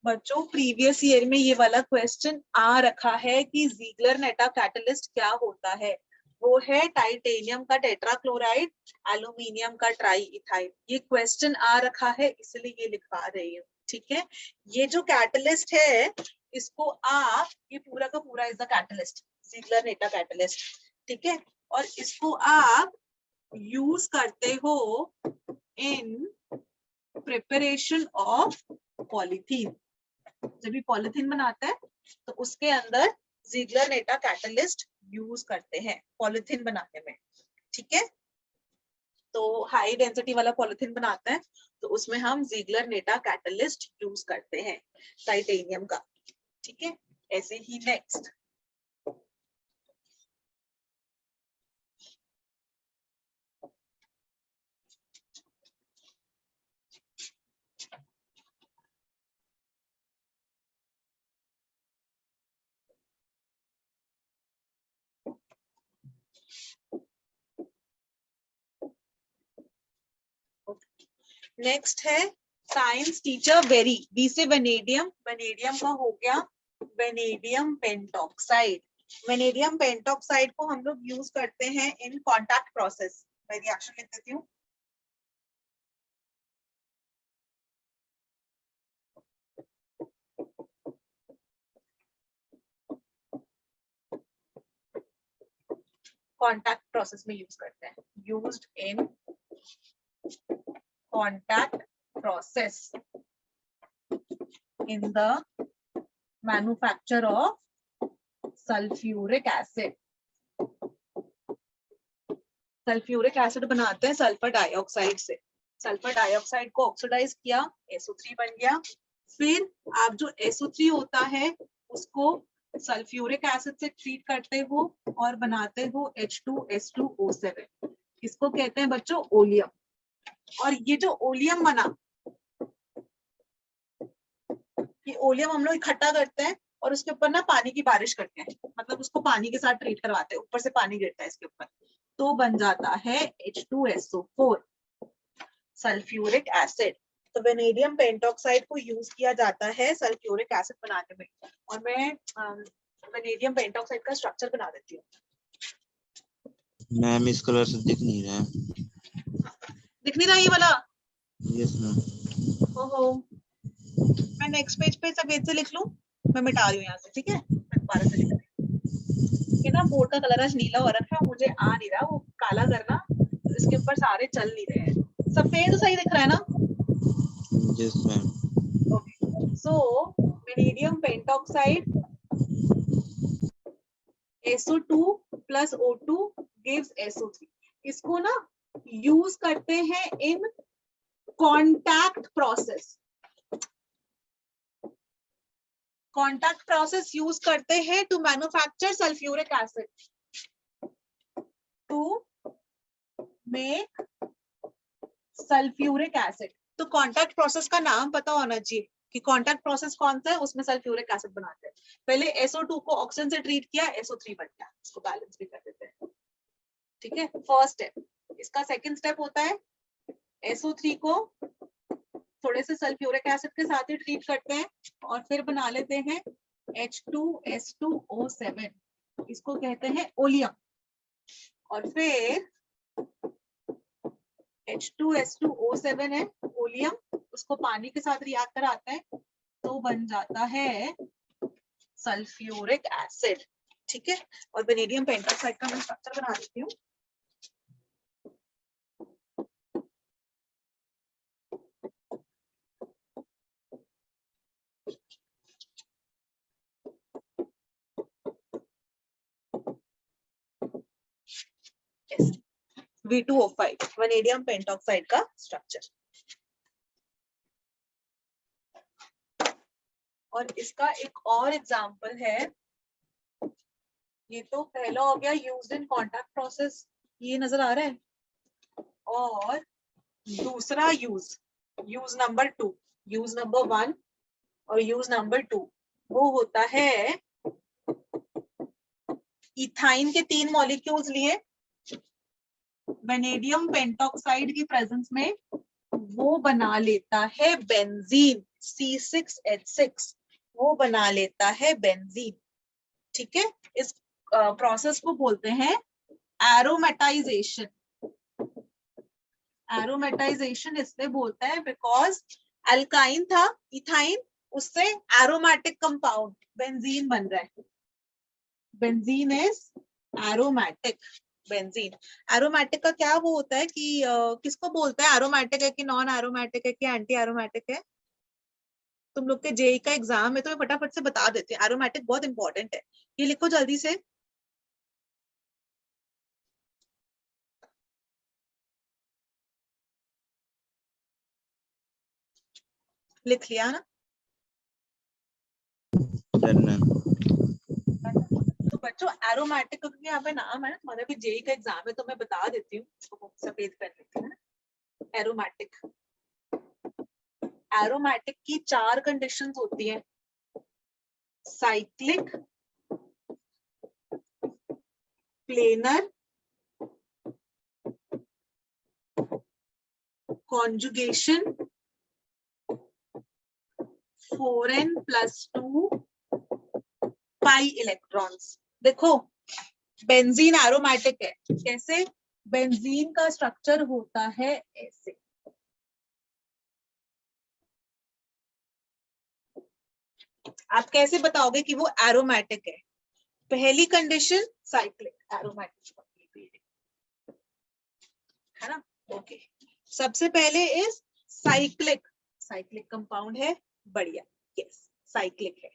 Speaker 1: बच्चों प्रीवियस ईयर में ये वाला क्वेश्चन आ रखा है कि ज़ीग्लर नेटा कैटलिस्ट क्या होता है। वो है टाइटेनियम का टेट्राक्लोराइड, एल्यूमिनियम का ट्राईइथाइल। ये क्वेश्चन आ रखा है, इसलिए ये लिखवा रही हूँ। ठीक है, ये जो कैटलिस्ट है, इसको आप, ये पूरा का पूरा इज द कैटलिस्ट, ज़ीग्लर नेटा कैटलिस्ट। ठीक है, और इसको आप यूज करते हो इन प्रिपरेशन ऑफ पॉलीथीन। जब भी पॉलीथीन बनाता है तो उसके अंदर ज़ीग्लर नेटा कैटलिस्ट यूज करते हैं पॉलीथीन बनाने में। ठीक है, तो हाई डेंसिटी वाला पॉलीथीन बनाते हैं तो उसमें हम ज़ीग्लर नेटा कैटलिस्ट यूज करते हैं टाइटेनियम का। ठीक है, ऐसे ही नेक्स्ट, नेक्स्ट है साइंस टीचर वेरी, बी से वेनेडियम, वेनेडियम का हो गया वेनेडियम पेंटॉक्साइड। वेनेडियम पेंटॉक्साइड को हम लोग यूज करते हैं इन कॉन्टैक्ट प्रोसेस। मैं रिएक्शन लिख देती हूँ। कॉन्टैक्ट प्रोसेस में यूज करते हैं, used in contact process in the manufacture of sulfuric acid. Sulphuric acid बनाते हैं सल्फर डाइऑक्साइड से। सल्फर डाइऑक्साइड को ऑक्सीडाइज किया, SO3 बन गया। फिर आप जो SO3 होता है उसको सल्फ्यूरिक एसिड से ट्रीट करते हो और बनाते हो H2S2O7। इसको कहते हैं बच्चों ओलियम। और ये जो ओलियम बना, ये ओलियम हम लोग इकट्ठा करते हैं और उसके ऊपर ना पानी की बारिश करते हैं, मतलब उसको पानी के साथ ट्रीट करवाते हैं, ऊपर से पानी गिरता है इसके ऊपर, तो बन जाता है H2SO4 सल्फ्यूरिक एसिड। तो वेनेडियम पेंटॉक्साइड को यूज किया जाता है सल्फ्यूरिक एसिड बनाने में। और मैं वेनेडियम पेंटॉक्साइड का स्ट्रक्चर बना देती हूँ।
Speaker 4: मैम इस कलर से दिख नहीं रहा है।
Speaker 1: दिख नहीं रहा ये वाला?
Speaker 4: Yes ma'am.
Speaker 1: ओहो, मैं नेक्स्ट पेज पे सफेद से लिख लूं? मैं मिटा रही हूँ यहाँ से, ठीक है? मैं दोबारा से लिख रही हूँ। ये ना बोर्ड का कलर आज नीला हो रखा है, मुझे आ नहीं रहा वो काला करना, इसके ऊपर सारे चल नहीं रहे हैं। सफेद सही दिख रहा है ना?
Speaker 4: Yes ma'am.
Speaker 1: Okay, so vanadium pentoxide SO2 plus O2 gives SO3। इसको ना यूज करते हैं in contact process. Contact process use करते हैं to manufacture sulphuric acid, to make sulphuric acid. तो कॉन्टैक्ट प्रोसेस का नाम पता होना चाहिए कि कॉन्टैक्ट प्रोसेस कौन सा है, उसमें सल्फ्यूरिक एसिड बनाते हैं। पहले SO2 को ऑक्सीजन से ट्रीट किया, SO3 बन गया। इसको बैलेंस भी कर देते हैं, ठीक है? First step. इसका सेकंड स्टेप होता है SO3 को थोड़े से सल्फ्यूरिक एसिड के साथ ही ट्रीट करते हैं और फिर बना लेते हैं H2S2O7। इसको कहते हैं ओलियम। और फिर H2S2O7 है ओलियम, उसको पानी के साथ रिएक्ट कराते हैं तो बन जाता है सल्फ्यूरिक एसिड, ठीक है? और वेनेडियम पेंटॉक्साइड का मैं स्ट्रक्चर बना देती हूँ। V2O5 वेनेडियम पेंटॉक्साइड का स्ट्रक्चर। और इसका एक और एग्जांपल है, ये तो पहला हो गया यूज्ड इन कॉन्टैक्ट प्रोसेस, ये नजर आ रहा है। और दूसरा यूज नंबर 2, यूज नंबर 1 और यूज नंबर 2, वो होता है इथाइन के 3 मॉलिक्यूल्स लिए वेनेडियम पेंटॉक्साइड की प्रेजेंस में वो बना लेता है बेंजीन, C6H6, वो बना लेता है बेंजीन, ठीक है? इस प्रोसेस को बोलते हैं एरोमेटाइजेशन। एरोमेटाइजेशन इसलिए बोलते हैं बिकॉज अल्काइन था इथाइन, उससे एरोमेटिक कंपाउंड बेंजीन बन रहा है। Benzene is aromatic. Benzene aromatic का क्या वो होता है कि किसको बोलते हैं एरोमेटिक है कि नॉन एरोमेटिक है कि एंटी एरोमेटिक है? तुम लोग के जेई का एग्जाम है तो मैं फटाफट से बता देती हूँ। एरोमेटिक बहुत इंपॉर्टेंट है, ये लिखो जल्दी से। लिख लिया ना? तो बच्चों एरोमेटिक का यहाँ पे नाम है ना, तुम्हारा भी जेई का एग्जाम है तो मैं बता देती हूँ, इसको सफेद कर लेती हूँ। एरोमेटिक, एरोमेटिक की 4 कंडीशंस होती हैं, cyclic, planar, conjugation 4n+2 pi electrons. देखो बेंजीन एरोमेटिक है, कैसे? बेंजीन का स्ट्रक्चर होता है ऐसे, आप कैसे बताओगे कि वो एरोमेटिक है? पहली कंडीशन साइक्लिक एरोमेटिक है ना। ओके, सबसे पहले इज साइक्लिक, साइक्लिक कंपाउंड है, बढ़िया, यस साइक्लिक है,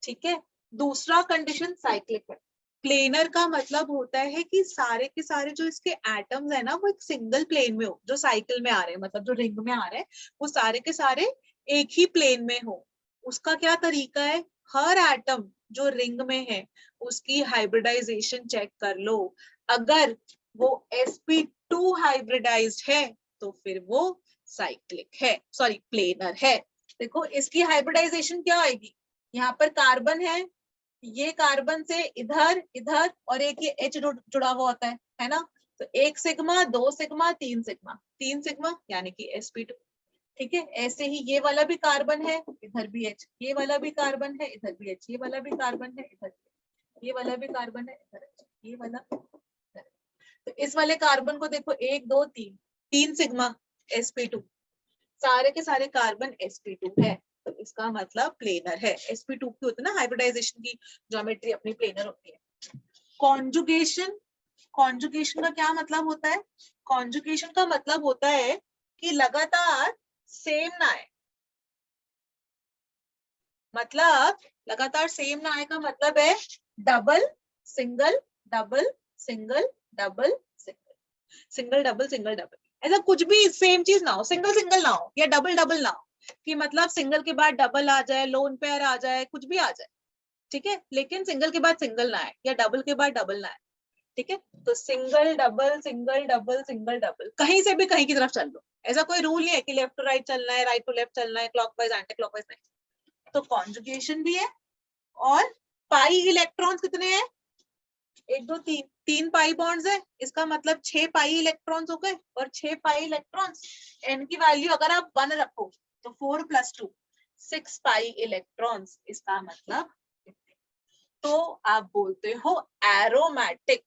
Speaker 1: ठीक है। दूसरा कंडीशन साइक्लिक है। प्लेनर का मतलब होता है कि सारे के सारे जो इसके एटम्स है ना वो एक सिंगल प्लेन में हो, जो साइकिल में आ रहे हैं, मतलब जो रिंग में आ रहे हैं वो सारे के सारे एक ही प्लेन में हो। उसका क्या तरीका है? हर एटम जो रिंग में है उसकी हाइब्रिडाइजेशन चेक कर लो, अगर वो sp2 हाइब्रिडाइज्ड है तो फिर वो साइक्लिक है, सॉरी प्लेनर है। देखो इसकी हाइब्रिडाइजेशन क्या आएगी, यहाँ पर कार्बन है, ये कार्बन से इधर इधर और एक ये H जुड़ा हुआ होता है ना, तो 1 सिग्मा 2 सिग्मा 3 सिग्मा 3 सिग्मा यानी कि sp2, ठीक है। ऐसे ही ये वाला भी कार्बन है, इधर भी H, ये वाला भी कार्बन है, इधर भी H, ये वाला भी कार्बन है, इधर ये वाला भी कार्बन है, इधर H, ये वाला इधर। तो इस वाले कार्बन को देखो 1 2 3 3 सिग्मा sp2, सारे के सारे कार्बन sp2 है, तो इसका मतलब प्लेनर है। sp2 की होती है ना हाइब्रिडाइजेशन की ज्योमेट्री अपनी प्लेनर होती है। कॉन्जुगेशन, कॉन्जुगेशन का क्या मतलब होता है? कॉन्जुगेशन का मतलब होता है कि लगातार सेम ना आए, मतलब लगातार सेम ना आए का मतलब है double single double single double single, single double single double, ऐसा कुछ भी सेम चीज ना हो, सिंगल सिंगल ना हो या डबल डबल ना हो, कि मतलब सिंगल के बाद डबल आ जाए, लोन पेयर आ जाए, कुछ भी आ जाए, ठीक है, लेकिन सिंगल के बाद सिंगल ना आए या डबल के बाद डबल ना आए, ठीक है। तो single double single double single double, कहीं से भी कहीं की तरफ चल लो, ऐसा कोई रूल नहीं है कि लेफ्ट टू राइट चलना है, राइट टू लेफ्ट चलना है, क्लॉकवाइज एंटी क्लॉकवाइज नहीं। तो कॉन्जुगेशन भी है। और पाई इलेक्ट्रॉन्स कितने हैं? 1 2 3, 3 पाई बॉन्ड्स है, इसका मतलब 6 पाई इलेक्ट्रॉन्स हो गए, और 6 पाई इलेक्ट्रॉन्स एन की वैल्यू अगर आप 1 रखो तो 4 + 2 6 पाई इलेक्ट्रॉन्स, इसका मतलब तो आप बोलते हो एरोमेटिक,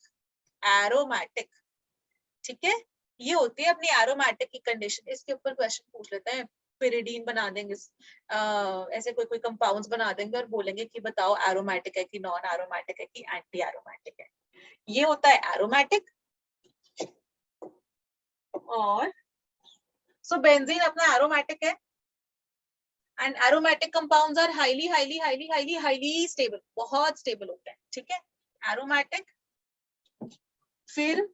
Speaker 1: एरोमेटिक, ठीक है। ये होती है अपनी एरोमेटिक की कंडीशन। इसके ऊपर क्वेश्चन पूछ लेते हैं, पिरिडीन बना देंगे, ऐसे कोई कोई कंपाउंड्स बना देंगे और बोलेंगे कि बताओ एरोमेटिक है कि नॉन एरोमेटिक है कि एंटी एरोमेटिक है। ये होता है एरोमेटिक। और सो बेंजीन अपना एरोमेटिक है, and aromatic compounds are highly highly highly highly highly stable, बहुत स्टेबल होते हैं, ठीक है, एरोमेटिक। फिर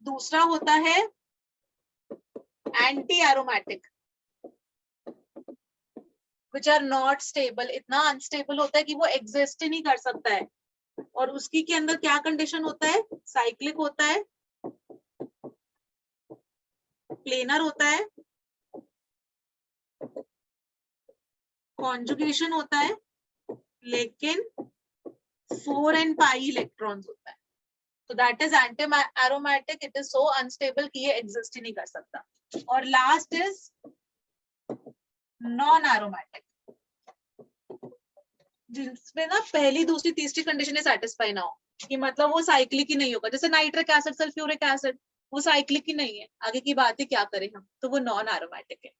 Speaker 1: दूसरा होता है anti aromatic, which are not stable, इतना अनस्टेबल होता है कि वो एग्जिस्ट ही नहीं कर सकता है। और उसकी के अंदर क्या कंडीशन होता है? साइक्लिक होता है, प्लेनर होता है, कॉन्जुगेशन होता है, लेकिन 4n पाई इलेक्ट्रॉन्स होता है। तो that is anti aromatic, it is so unstable कि ये एग्जिस्ट ही नहीं कर सकता। और लास्ट इज नॉन एरोमेटिक, जिसमें ना पहली दूसरी तीसरी कंडीशन सेटिस्फाई ना हो, कि मतलब वो साइक्लिक ही नहीं होगा, जैसे नाइट्रिक एसिड सल्फ्यूरिक एसिड, वो साइक्लिक ही नहीं है, आगे की बात ही क्या करें हम, तो वो नॉन एरोमेटिक है,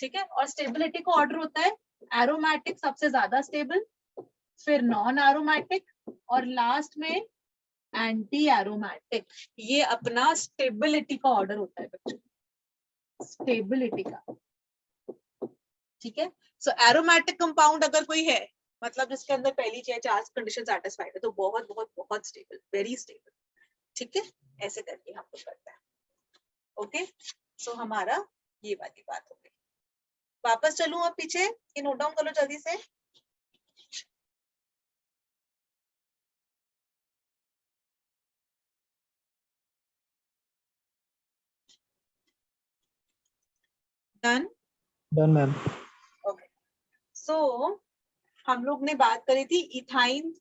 Speaker 1: ठीक है। और स्टेबिलिटी का ऑर्डर होता है एरोमेटिक सबसे ज्यादा स्टेबल, फिर नॉन एरोमेटिक, और लास्ट में एंटी एरोमेटिक। ये अपना स्टेबिलिटी का ऑर्डर होता है बच्चों, स्टेबिलिटी का, ठीक है। सो एरोमेटिक कंपाउंड अगर कोई है, मतलब जिसके अंदर पहली 4 कंडीशन सेटिस्फाइड है, तो बहुत बहुत बहुत स्टेबल, वेरी स्टेबल, ठीक है। ऐसे करके हम लोग करते हैं, ओके। सो हमारा ये वाली बात हो गई। वापस चलूं अब पीछे, ये नोट डाउन कर लो जल्दी से। Done,
Speaker 3: done ma'am.
Speaker 1: ओके। सो हम लोग ने बात करी थी इथाइन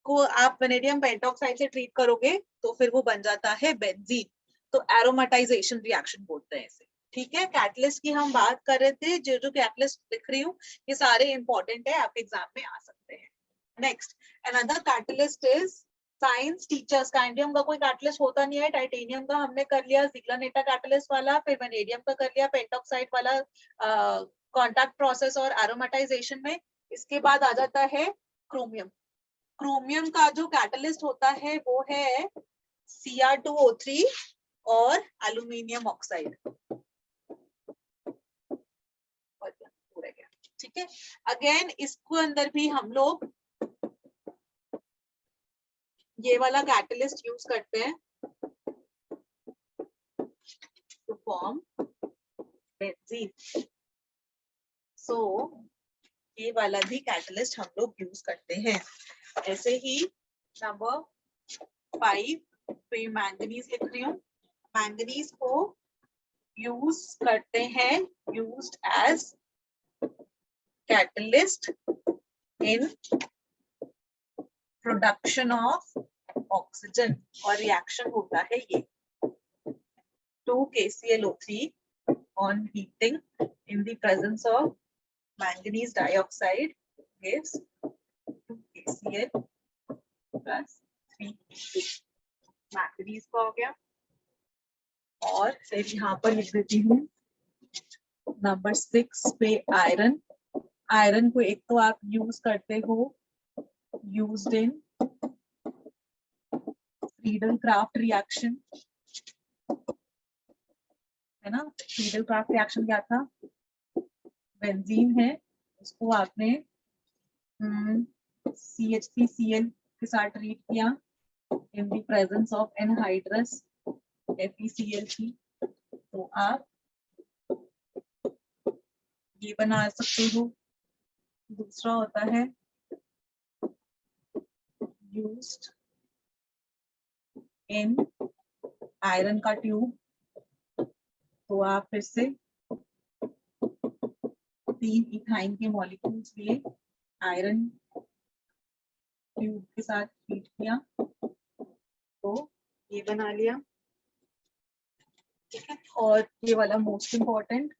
Speaker 1: को आप वेनेडियम पेंटॉक्साइड से ट्रीट करोगे तो फिर वो बन जाता है बेंजीन, तो एरोमेटाइजेशन रिएक्शन बोलते हैं इसे, ठीक है, कैटलिस्ट की हम बात कर रहे थे। जो जो कैटलिस्ट लिख रही हूँ ये सारे इंपॉर्टेंट है, आपके एग्जाम में आ सकते हैं। Next, another catalyst is science teachers. कैंडियम का कोई कैटलिस्ट होता नहीं है, टाइटेनियम का हमने कर लिया, जिग्लरनेटा कैटलिस्ट वाला, फिर वेनेडियम का कर लिया, पेंटॉक्साइड वाला कॉन्टैक्ट प्रोसेस और एरोमेटाइजेशन में। इसके बाद आ जाता है क्रोमियम। क्रोमियम का जो कैटलिस्ट होता है वो है Cr2O3 और एल्यूमिनियम ऑक्साइड। ठीक है, अगेन इसको अंदर भी हम लोग ये वाला कैटलिस्ट यूज करते हैं टू फॉर्म बेंजीन। सो ये वाला भी कैटलिस्ट हम लोग यूज करते हैं। ऐसे ही नंबर 5 पे मैंगनीज लिख रही हूँ। मैंगनीज को यूज करते हैं, used as catalyst in production of oxygen और reaction होता है ये 2KClO3 on heating in the presence of manganese dioxide gives 2KCl plus 3H2। Manganese का हो गया। और फिर यहाँ पर लिख देती हूँ नंबर 6 पे आयरन। आयरन को एक तो आप यूज करते हो used in Friedel Crafts reaction, है ना। फ्रीडल क्राफ्ट रिएक्शन क्या था, बेंजीन है उसको आपने CH3Cl के साथ ट्रीट किया in the presence of anhydrous FeCl3, तो आप ये बना सकते हो। दूसरा होता है यूज्ड इन आयरन का ट्यूब, तो आप फिर से 3 इथाइन के मॉलिक्यूल्स लिए आयरन ट्यूब के साथ हीट किया तो ये बना लिया। ठीक है, और ये वाला मोस्ट इम्पोर्टेंट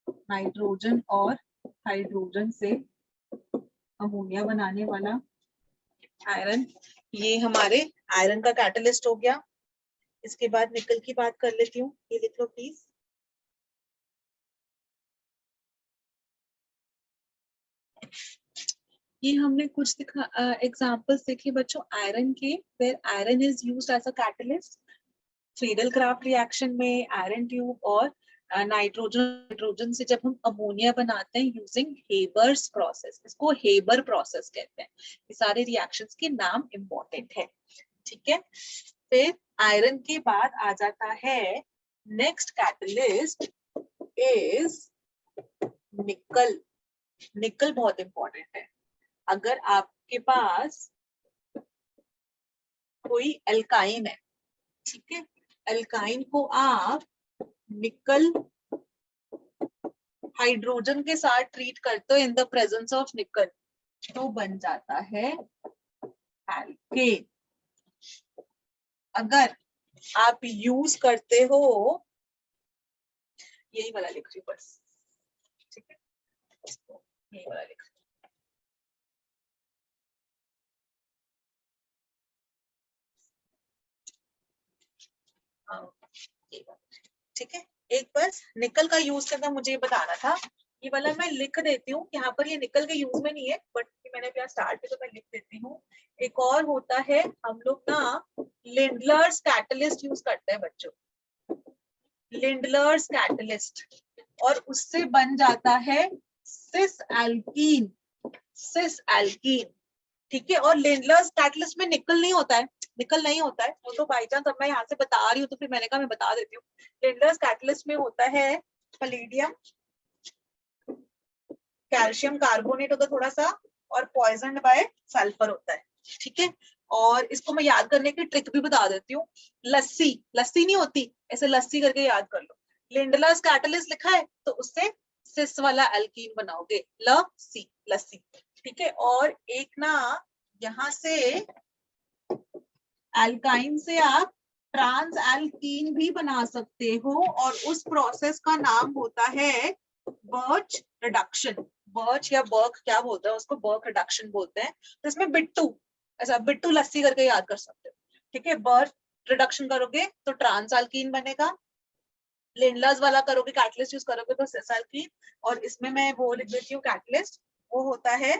Speaker 1: नाइट्रोजन और हाइड्रोजन से अमोनिया बनाने वाला आयरन, ये हमारे आयरन का कैटलिस्ट हो गया। इसके बाद निकल की बात कर लेती हूँ, ये लिख लो प्लीज। ये हमने कुछ एग्जांपल्स देखे बच्चों आयरन के, where iron is used as a catalyst Friedel Crafts reaction में, आयरन ट्यूब और नाइट्रोजन से जब हम अमोनिया बनाते हैं यूजिंग हेबर्स प्रोसेस, इसको हेबर प्रोसेस कहते हैं। ये सारे रिएक्शंस के नाम इंपॉर्टेंट है। ठीक है, फिर आयरन के बाद आ जाता है नेक्स्ट कैटलिस्ट इज निकल। निकल बहुत इंपॉर्टेंट है। अगर आपके पास कोई एल्काइन है, ठीक है, एल्काइन को आप निकल हाइड्रोजन के साथ ट्रीट करते हो इन द प्रेजेंस ऑफ निकल, तो बन जाता है एल्केन। अगर आप यूज करते हो, यही वाला लिख रही हूँ बस, ठीक है, यही वाला लिख रही हूँ। ठीक है, एक बस निकल का यूज करना मुझे बताना था। ये वाला मैं लिख देती हूँ, यहाँ पर ये निकल के यूज में नहीं है, बट मैंने अभी स्टार्ट किया तो मैं लिख देती हूँ। एक और होता है, हम लोग ना लिंडलर्स कैटलिस्ट यूज करते हैं बच्चों, लिंडलर्स कैटलिस्ट, और उससे बन जाता है सिस एल्कीन। सिस एल्कीन, ठीक है। और लिंडलर्स कैटलिस्ट में निकल नहीं होता है, निकल नहीं होता है वो तो बाई चांस अब मैं यहाँ से बता रही हूँ तो फिर मैंने कहा मैं बता देती हूँ। लिंडलर्स कैटलिस्ट में होता है पैलेडियम, कैल्शियम कार्बोनेट होता है थोड़ा सा, और पॉइजन बाय सल्फर होता है। ठीक है, और इसको मैं याद करने की ट्रिक भी बता देती हूँ। लस्सी, लस्सी नहीं होती, ऐसे लस्सी करके याद कर लो। लिंडलर्स कैटलिस्ट लिखा है तो उससे सिस वाला एल्कीन बनाओगे, लस्सी, लस्सी। ठीक है, और एक ना यहाँ से एल्काइन से आप ट्रांस एल्कीन भी बना सकते हो और उस प्रोसेस का नाम होता है बर्च रिडक्शन। बर्च या बर्क क्या बोलते हैं उसको, बर्क रिडक्शन बोलते हैं। तो इसमें बिट्टू, ऐसा बिट्टू लस्सी करके याद कर सकते हो, ठीक है। बर्च रिडक्शन करोगे तो ट्रांस एल्कीन बनेगा, लिंडलर्स वाला करोगे, कैटलिस्ट यूज करोगे तो सिस एल्कीन। और इसमें मैं वो लिख देती हूँ कैटलिस्ट, वो होता है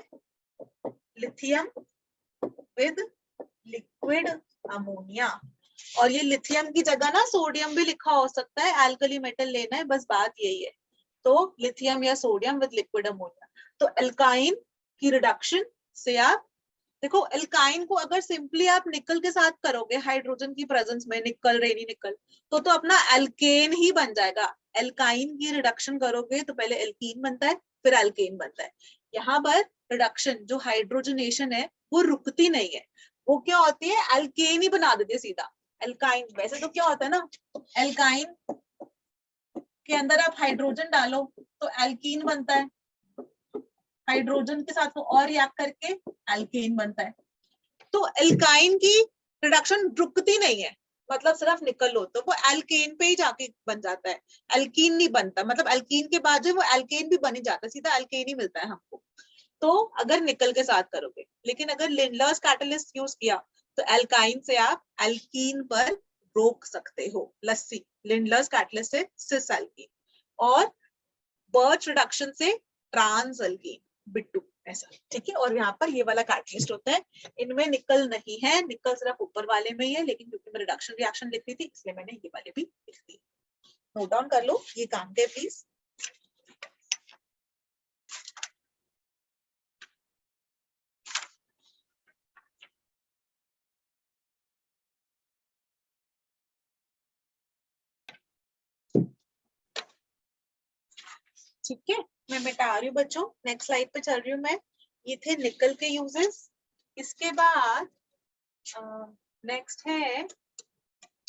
Speaker 1: लिथियम विद लिक्विड अमोनिया। और ये लिथियम की जगह ना सोडियम भी लिखा हो सकता है, एल्कली मेटल लेना है, बस बात यही है। तो लिथियम या सोडियम विद लिक्विड अमोनिया। तो एल्काइन की रिडक्शन से आप देखो, एल्काइन को अगर सिंपली आप निकल के साथ करोगे हाइड्रोजन की प्रेजेंस में, निकल रेनी निकल, तो अपना एल्केन ही बन जाएगा। एल्काइन की रिडक्शन करोगे तो पहले एल्कीन बनता है फिर एल्केन बनता है। यहाँ पर रिडक्शन जो हाइड्रोजनेशन है वो रुकती नहीं है, वो क्या होती है, एल्केन ही बना देती है सीधा। एल्काइन वैसे तो क्या होता है ना, एल्काइन के अंदर आप हाइड्रोजन डालो तो एल्कीन बनता है, हाइड्रोजन के साथ वो और रिएक्ट करके एल्केन बनता है। तो एल्काइन की रिडक्शन रुकती नहीं है, मतलब सिर्फ निकल लो तो वो एल्केन पे ही जाके बन जाता है, एल्कीन नहीं बनता। मतलब एल्कीन के बाद जो वो एल्केन भी बन ही जाता है, सीधा एल्केन ही मिलता है हमको। तो अगर निकल के साथ करोगे, लेकिन अगर लिंडलर्स कैटलिस्ट यूज किया तो एल्काइन से आप एल्कीन पर रोक सकते हो। लस्सी लिंडलर्स कैटलिस्ट से सिस एल्कीन, और बर्च रिडक्शन से ट्रांस एल्कीन, बिट्टू, ऐसा, ठीक है। और यहाँ पर ये वाला कैटलिस्ट होता है, इनमें निकल नहीं है, निकल सिर्फ ऊपर वाले में ही है, लेकिन क्योंकि मैं रिडक्शन रिएक्शन लिख रही थी इसलिए मैंने ये वाले भी लिख दी। नोट डाउन कर लो, ये काम के प्लीज। ठीक है, मैं मिटा रही हूँ बच्चों, नेक्स्ट स्लाइड पे चल रही हूँ मैं। ये थे निकल के यूजेस। इसके बाद नेक्स्ट है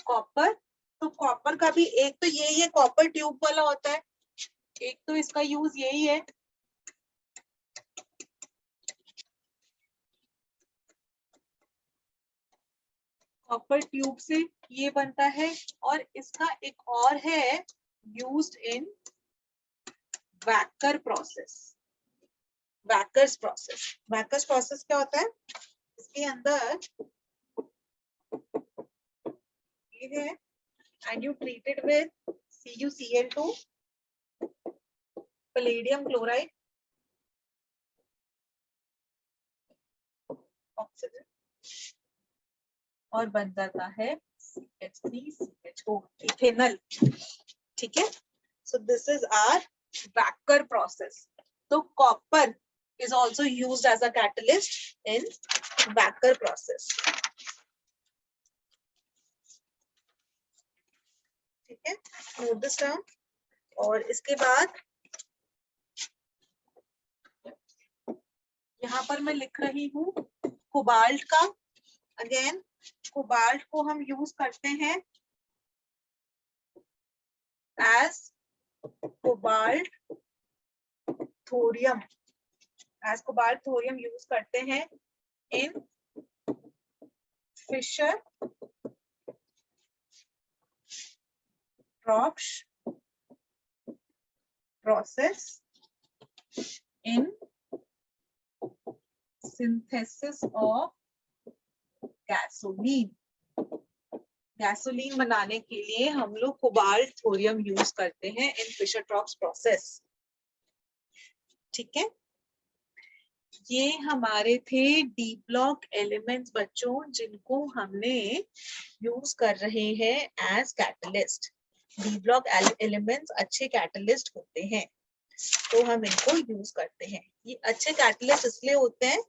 Speaker 1: कॉपर। तो कॉपर का भी एक तो यही है, कॉपर ट्यूब वाला होता है, एक तो इसका यूज यही है। कॉपर ट्यूब से ये बनता है, और इसका एक और है used in Wacker process. Wacker's process, Wacker's process क्या होता है, इसके अंदर ये है, and you treat it with CuCl2, palladium chloride, oxygen, और बन जाता है CH3CHO, इथेनॉल, ठीक है। So this is our Wacker process. तो copper is also used as a catalyst in Wacker process. ठीक है, note this down। और इसके बाद यहाँ पर मैं लिख रही हूँ कोबाल्ट का। अगेन कोबाल्ट को हम यूज करते हैं as cobalt thorium, as cobalt thorium use करते हैं in Fischer Tropsch process in synthesis of gasoline। Gasoline बनाने के लिए हम लोग कोबाल्ट थोरियम यूज करते हैं इन फिशर ट्रॉप्स प्रोसेस, ठीक है। ये हमारे थे डी ब्लॉक एलिमेंट्स बच्चों, जिनको हमने यूज कर रहे हैं as catalyst. D block elements अच्छे कैटलिस्ट होते हैं, तो हम इनको यूज करते हैं। ये अच्छे कैटलिस्ट इसलिए होते हैं,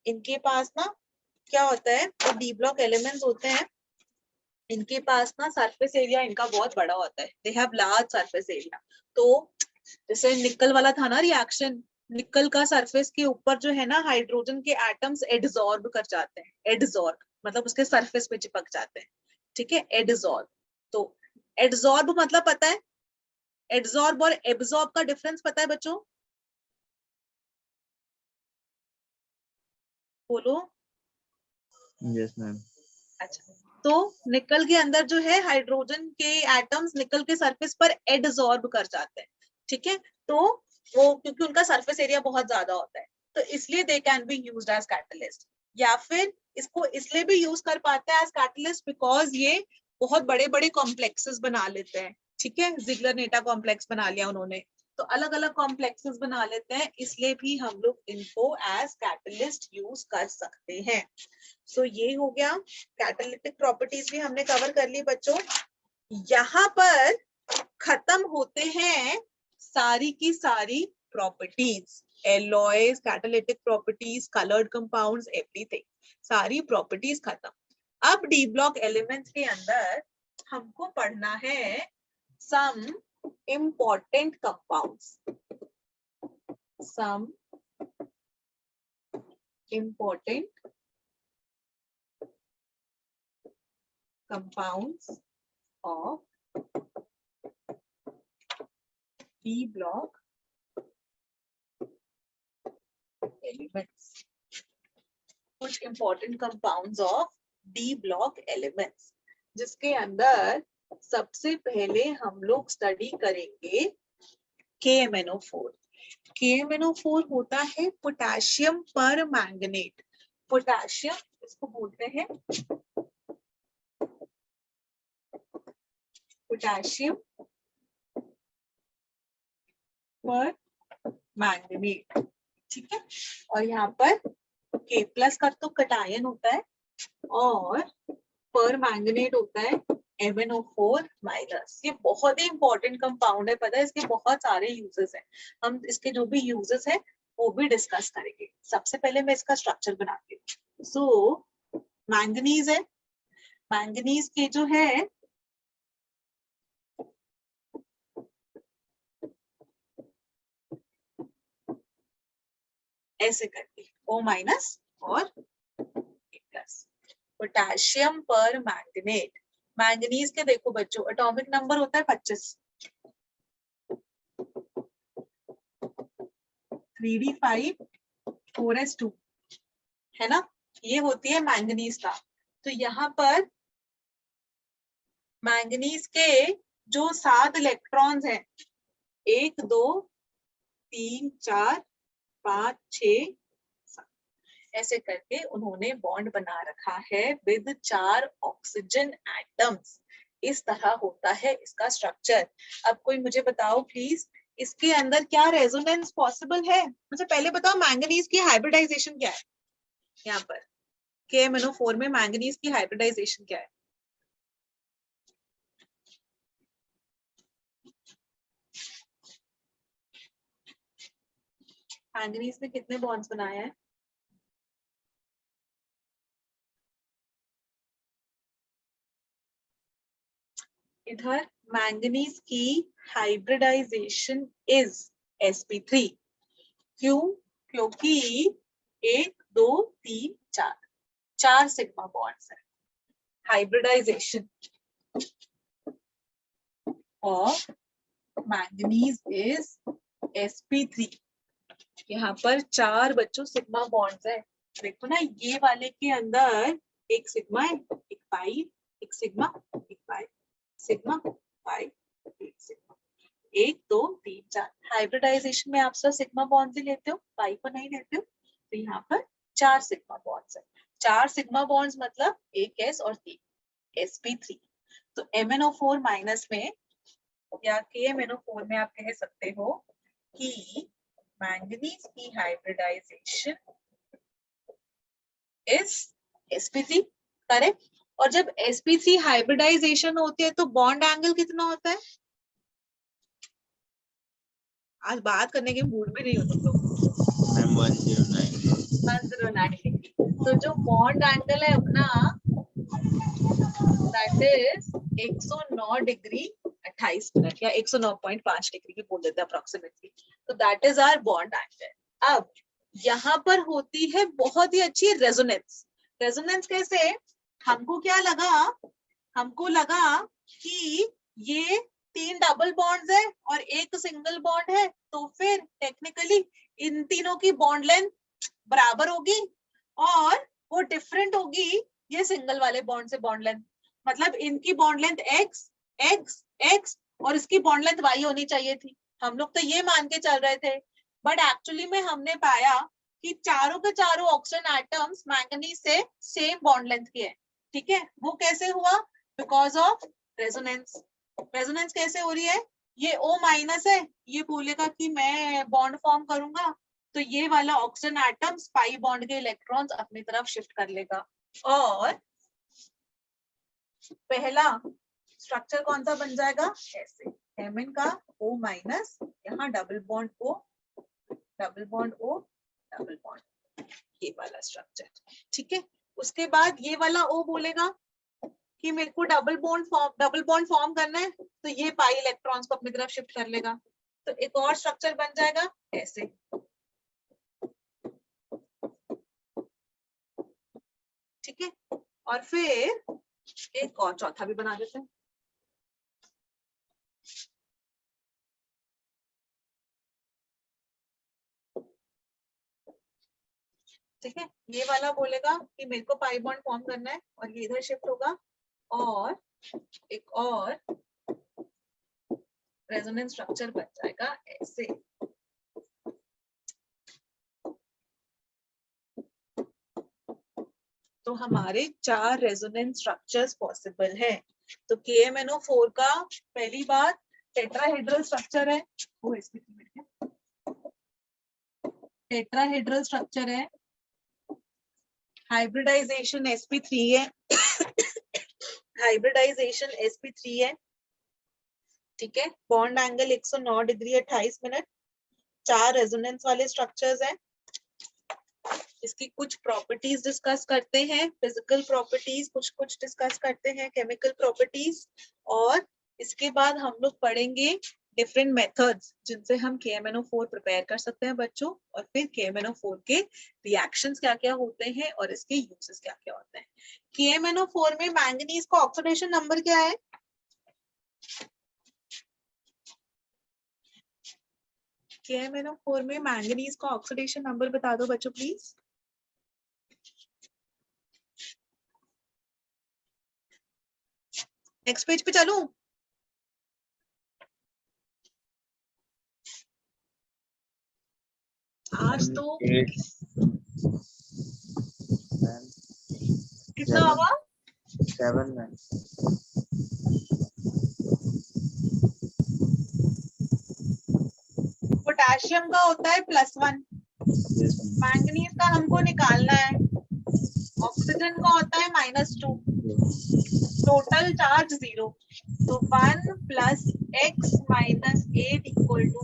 Speaker 1: इनके पास ना क्या होता है, जो डी ब्लॉक एलिमेंट्स होते हैं इनके पास ना सरफेस एरिया इनका बहुत बड़ा होता है, they have large surface area. तो जैसे निकल वाला था ना रिएक्शन, निकल का सरफेस के ऊपर जो है ना हाइड्रोजन के एटम्स एडजॉर्ब कर जाते हैं, एडजॉर्ब मतलब उसके सरफेस पे चिपक जाते हैं, ठीक है, एडजॉर्ब। तो एडजॉर्ब मतलब पता है, एडजॉर्ब और एब्जॉर्ब का डिफरेंस पता है बच्चों, बोलो।
Speaker 4: Yes, ma'am.
Speaker 1: अच्छा, तो निकल के अंदर जो है हाइड्रोजन के एटम्स निकल के सरफेस पर एडसॉर्ब कर जाते हैं, ठीक है। तो वो क्योंकि उनका सरफेस एरिया बहुत ज्यादा होता है, तो इसलिए they can be used as catalyst. या फिर इसको इसलिए भी यूज कर पाते हैं एज कैटलिस्ट बिकॉज ये बहुत बड़े बड़े कॉम्प्लेक्सेस बना लेते हैं, ठीक है। जिगलर-नेटा कॉम्प्लेक्स बना लिया उन्होंने, तो अलग अलग कॉम्प्लेक्सेस बना लेते हैं, इसलिए भी हम लोग इनको एज कैटलिस्ट यूज कर सकते हैं। सो ये हो गया, कैटालिटिक प्रॉपर्टीज भी हमने कवर कर ली बच्चों। यहाँ पर खत्म होते हैं सारी की सारी properties, alloys, catalytic properties, coloured compounds, everything, सारी प्रॉपर्टीज खत्म। अब डी ब्लॉक एलिमेंट्स के अंदर हमको पढ़ना है सम important compounds, some important compounds of D block elements, कुछ important compounds of D block elements, जिसके अंदर सबसे पहले हम लोग स्टडी करेंगे KMnO4। KMnO4 होता है पोटेशियम पर मैंगनेट। पोटेशियम इसको बोलते हैं पोटेशियम पर मैंगनेट, ठीक है। और यहाँ पर K+ का तो कटायन होता है और पर मैंगनेट होता है MnO4-। ये बहुत ही इंपॉर्टेंट कंपाउंड है, पता है इसके बहुत सारे यूजेस हैं। हम इसके जो भी यूजेस हैं वो भी डिस्कस करेंगे। सबसे पहले मैं इसका स्ट्रक्चर बनाती हूँ। सो मैंगनीज है, मैंगनीज के जो है ऐसे करके O- और A+। पोटेशियम पर मैंगनेट, मैंगनीज के देखो बच्चों एटॉमिक नंबर होता है 25, 3d5 4s2 है ना, ये होती है मैंगनीज का। तो यहाँ पर मैंगनीज के जो 7 इलेक्ट्रॉन्स हैं, 1 2 3 4 5 6 7, ऐसे करके उन्होंने बॉन्ड बना रखा है विद 4 ऑक्सीजन एटम्स। इस तरह होता है इसका स्ट्रक्चर। अब कोई मुझे बताओ प्लीज, इसके अंदर क्या रेजोनेंस पॉसिबल है? मुझे पहले बताओ मैंगनीज की हाइब्रिडाइजेशन क्या है? यहाँ पर KMnO4 में मैंगनीज की हाइब्रिडाइजेशन क्या है? मैंगनीज ने कितने बॉन्ड्स बनाए हैं? इधर मैंगनीज की हाइब्रिडाइजेशन इज sp3। क्यों? क्योंकि 1 2 3 4 4 सिग्मा बॉन्ड्स है। Hybridisation of manganese is sp3। यहाँ पर 4 बच्चों सिग्मा बॉन्ड्स है। देखो ना, ये वाले के अंदर एक सिग्मा है, एक पाई, एक सिग्मा, एक पाई, सिग्मा पाई, एक सिग्मा, 1 2 3 4। हाइब्रिडाइजेशन में आप सब सिग्मा बॉन्ड्स ही लेते हो, पाई को नहीं लेते हो। तो यहाँ पर 4 सिग्मा बॉन्ड्स है। 4 सिग्मा बॉन्ड्स मतलब 1 s और 3 sp3। तो MnO4 माइनस में या KMnO4 में आप कह सकते हो कि मैंगनीज की हाइब्रिडाइजेशन इज sp3, करेक्ट। और जब sp3 हाइब्रिडाइजेशन होती है तो बॉन्ड एंगल कितना होता है? आज बात करने के मूड में नहीं हो तुम लोग। 109 डिग्री। तो जो बॉन्ड एंगल है अपना दैट इज 109 डिग्री 28 मिनट या 109.5 डिग्री की बोल देते हैं अप्रोक्सीमेटली। तो that is our bond angle. अब यहाँ पर होती है बहुत ही अच्छी रेजोनेंस। रेजोनेंस कैसे? हमको क्या लगा? हमको लगा कि ये 3 डबल बॉन्ड्स है और एक सिंगल बॉन्ड है, तो फिर टेक्निकली इन तीनों की बॉन्ड लेंथ बराबर होगी और वो डिफरेंट होगी ये सिंगल वाले बॉन्ड से बॉन्ड लेंथ। मतलब इनकी bond length x x x और इसकी बॉन्ड लेंथ y होनी चाहिए थी। हम लोग तो ये मान के चल रहे थे, बट एक्चुअली में हमने पाया कि चारों के चारों ऑक्सीजन एटम्स मैंगनीज से सेम बॉन्ड लेंथ के हैं। ठीक है, वो कैसे हुआ? Because of resonance. रेजोनेंस कैसे हो रही है? ये O माइनस है, ये बोलेगा कि मैं बॉन्ड फॉर्म करूंगा, तो ये वाला ऑक्सीजन एटम्स पाई बॉन्ड के इलेक्ट्रॉन्स अपनी तरफ शिफ्ट कर लेगा। और पहला स्ट्रक्चर कौन सा बन जाएगा? ऐसे Mn का O माइनस, यहाँ double bond O, double bond O, double bond, ये वाला स्ट्रक्चर। ठीक है, उसके बाद ये वाला O बोलेगा कि मेरे को डबल बॉन्ड फॉर्म करना है, तो ये पाई इलेक्ट्रॉन्स को अपनी तरफ शिफ्ट कर लेगा। तो एक और स्ट्रक्चर बन जाएगा ऐसे। ठीक है, और फिर एक और चौथा भी बना देते हैं। ठीक है, ये वाला बोलेगा कि मेरे को पाई बॉन्ड फॉर्म करना है और ये इधर शिफ्ट होगा, और एक और रेजोनेंस स्ट्रक्चर बन जाएगा ऐसे। तो हमारे 4 रेजोनेंस स्ट्रक्चर्स पॉसिबल है। तो KMnO4 का पहली बात टेट्राहेड्रल स्ट्रक्चर है, वो टेट्राहेड्रल स्ट्रक्चर है, हाइब्रिडाइजेशन sp3 है, हाइब्रिडाइजेशन sp3 है। ठीक है, bond angle 109 degree 28 minute, 4 resonance वाले स्ट्रक्चर्स हैं। इसकी कुछ प्रॉपर्टीज डिस्कस करते हैं, फिजिकल प्रॉपर्टीज कुछ डिस्कस करते हैं, केमिकल प्रॉपर्टीज, और इसके बाद हम लोग पढ़ेंगे डिफरेंट मेथड्स जिनसे हम KMnO4 प्रिपेयर कर सकते हैं बच्चों, और फिर KMnO4 के रिएक्शंस क्या क्या होते हैं और इसके यूजेस क्या क्या होते हैं। KMnO4 में मैंगनीज का ऑक्सीडेशन नंबर क्या है? KMnO4 में मैंगनीज का ऑक्सीडेशन नंबर बता दो बच्चों प्लीज। नेक्स्ट पेज पे चलूं? आज तो कितना होगा?
Speaker 4: 7 मैम।
Speaker 1: पोटेशियम का होता है +1, मैंगनीज का हमको निकालना है, ऑक्सीजन का होता है -2, टोटल चार्ज 0, तो 1 + x - 8 =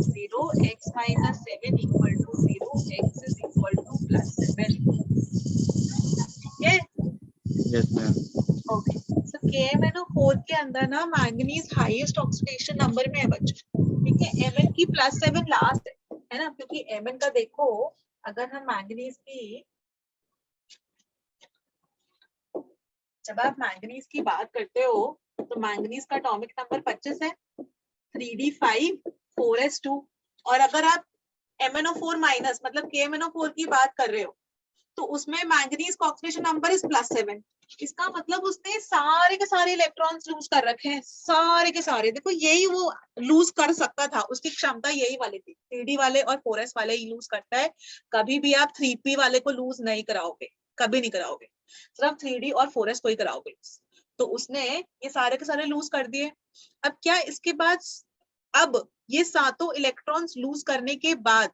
Speaker 1: 0, x - 7 = 0, x +7।
Speaker 4: Yes ma'am.
Speaker 1: Okay, तो KMnO4 के अंदर ना मैंगनीज हाईएस्ट ऑक्सीडेशन नंबर में है बच्चों। ठीक है, Mn की +7 लास्ट है ना, क्योंकि Mn का देखो, अगर हम मैंगनीज की, जब आप मैंगनीज की बात करते हो तो मैंगनीज का एटॉमिक नंबर 25 है, 3d5 4s2, और अगर आप MnO4 माइनस मतलब KMnO4 की बात कर रहे हो तो उसमें मैंगनीज का ऑक्सीडेशन नंबर इज +7। इसका मतलब उसने सारे के सारे इलेक्ट्रॉन्स लूज कर रखे हैं, सारे के सारे। देखो यही वो लूज कर सकता था, उसकी क्षमता यही वाली थी। 3d वाले और 4s वाले ही लूज करता है, कभी भी आप 3p वाले को लूज नहीं कराओगे, कभी नहीं कराओगे, सिर्फ 3d और 4s को ही कराओगे। तो उसने ये सारे के सारे लूज कर दिए। अब क्या इसके बाद, अब ये सातों इलेक्ट्रॉन्स लूज करने के बाद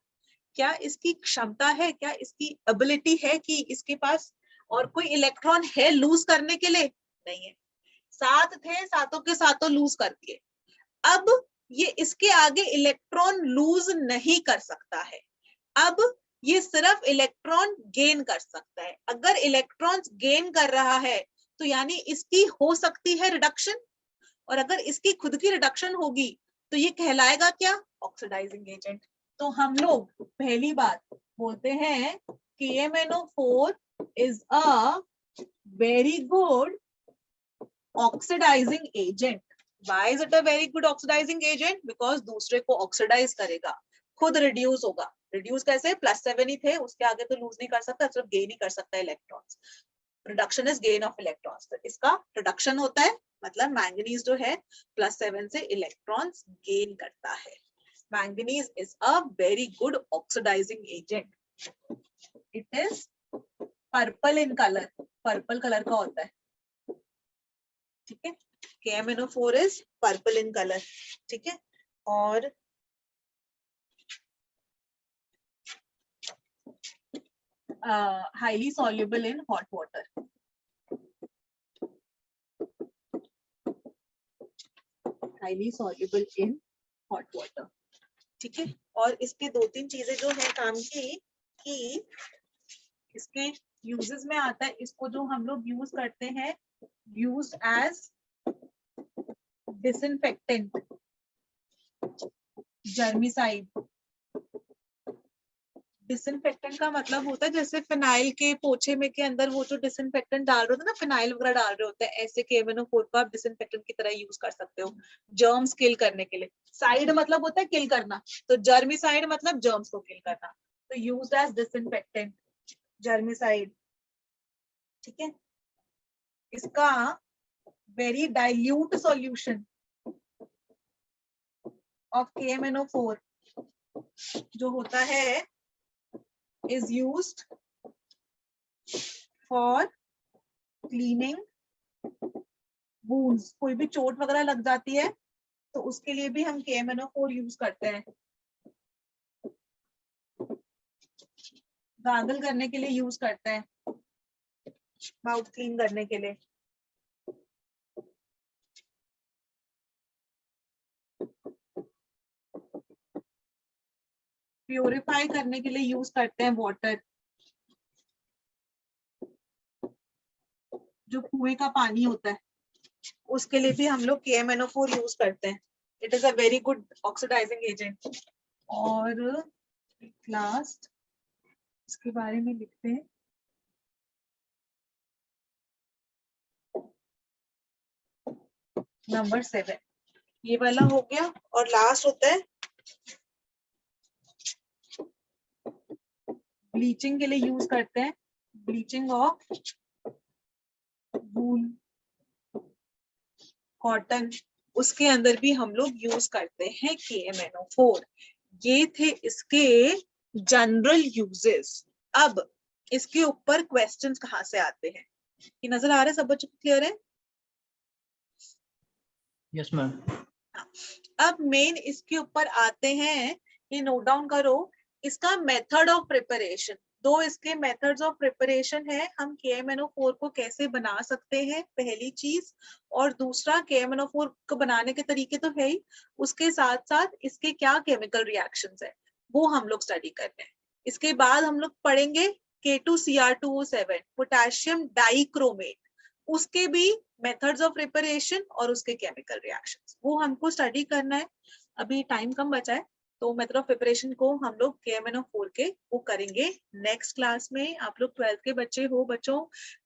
Speaker 1: क्या इसकी क्षमता है, क्या इसकी एबिलिटी है कि इसके पास और कोई इलेक्ट्रॉन है लूज करने के लिए? नहीं है। 7 थे, सातों के सातों लूज कर दिए। अब ये इसके आगे इलेक्ट्रॉन लूज नहीं कर सकता है, अब ये सिर्फ इलेक्ट्रॉन गेन कर सकता है। अगर इलेक्ट्रॉन्स गेन कर रहा है तो यानी इसकी हो सकती है रिडक्शन, और अगर इसकी खुद की रिडक्शन होगी तो ये कहलाएगा क्या? Oxidising agent. तो हम लोग पहली बात बोलते हैं KMnO4 is a very good oxidizing agent. Why is it a very good oxidizing agent? Because दूसरे को ऑक्सीडाइज करेगा, खुद रिड्यूस होगा। रिड्यूस कैसे? +7 ही थे, उसके आगे तो लूज नहीं कर सकता, सिर्फ गेन ही कर सकता है electrons. Reduction is gain of electrons, तो इसका रिडक्शन होता है, मतलब मैंगनीज जो है +7 से इलेक्ट्रॉन्स गेन करता है। Manganese is a very good oxidising agent, it is purple in colour, purple colour का होता है, ठीक है। KMnO4 is purple in colour, ठीक है। और highly soluble in hot water, highly soluble in hot water, ठीक है। और इसके 2-3 चीजें जो है काम की, कि इसके यूजेस में आता है, इसको जो हम लोग यूज करते हैं, use as disinfectant, germicide. Disinfectant का मतलब होता है जैसे फिनाइल के पोछे में के अंदर वो जो डिसइंफेक्टेंट डाल रहे होते हैं ना, फिनाइल वगैरह डाल रहे होते हैं, ऐसे KMnO4 को आप डिसइंफेक्टेंट की तरह यूज कर सकते हो जर्म्स किल करने के लिए। साइड मतलब होता है किल करना, तो जर्मिसाइड मतलब जर्म्स को किल करना, तो यूज्ड एज डिसइंफेक्टेंट, जर्मिसाइड, ठीक है। इसका very dilute solution of KMnO4 जो होता है is used for cleaning wounds। कोई भी चोट वगैरह लग जाती है तो उसके लिए भी हम KMnO4 यूज करते हैं, गार्गल करने के लिए यूज करते हैं, माउथ क्लीन करने के लिए। प्यूरिफाई करने के लिए यूज करते हैं वाटर, जो कुएं का पानी होता है उसके लिए भी हम लोग KMnO4 यूज करते हैं, it is a very good oxidising agent. और लास्ट इसके बारे में लिखते हैं, नंबर 7, ये वाला हो गया। और लास्ट होता है ब्लीचिंग के लिए यूज करते हैं, ब्लीचिंग ऑफ वूल, कॉटन, उसके अंदर भी हम लोग यूज करते हैं KMnO4। ये थे इसके जनरल यूजेस। अब इसके ऊपर क्वेश्चंस कहाँ से आते हैं, ये नजर आ रहा है सब बच्चों को, क्लियर है?
Speaker 3: Yes, ma'am.
Speaker 1: अब मेन इसके ऊपर आते हैं, ये नोट डाउन करो, इसका मेथड ऑफ प्रिपरेशन। दो इसके मेथड्स ऑफ प्रिपरेशन है, हम KMnO4 को कैसे बना सकते हैं पहली चीज, और दूसरा KMnO4 को बनाने के तरीके तो है ही, उसके साथ साथ इसके क्या केमिकल रिएक्शंस है वो हम लोग स्टडी करते हैं। इसके बाद हम लोग पढ़ेंगे K2Cr2O7 पोटेशियम डाइक्रोमेट, उसके भी मेथड्स ऑफ प्रिपरेशन और उसके केमिकल रिएक्शंस, वो हमको स्टडी करना है। अभी टाइम कम बचा है, तो मेथड ऑफ प्रिपरेशन को हम लोग KMnO4 के वो करेंगे नेक्स्ट क्लास में। आप लोग 12th के बच्चे हो बच्चों,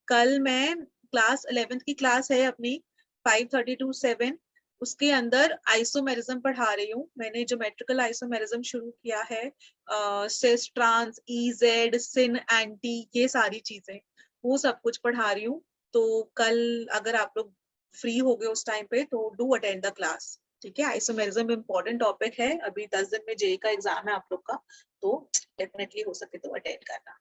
Speaker 1: कल मैं क्लास 11th की क्लास है अपनी 5:30 to 7, उसके अंदर आइसोमेरिज्म पढ़ा रही हूँ। मैंने ज्योमेट्रिकल आइसोमेरिज्म शुरू किया है, सिस, ट्रांस, EZ, सिन, एंटी, ये सारी चीजें वो सब कुछ पढ़ा रही हूँ। तो कल अगर आप लोग फ्री हो गए उस टाइम पे तो डू अटेंड द क्लास, ठीक है। आइसोमेरिज्म इम्पोर्टेंट टॉपिक है, अभी 10 दिन में JEE का एग्जाम है आप लोग का, तो डेफिनेटली हो सके तो अटेंड करना।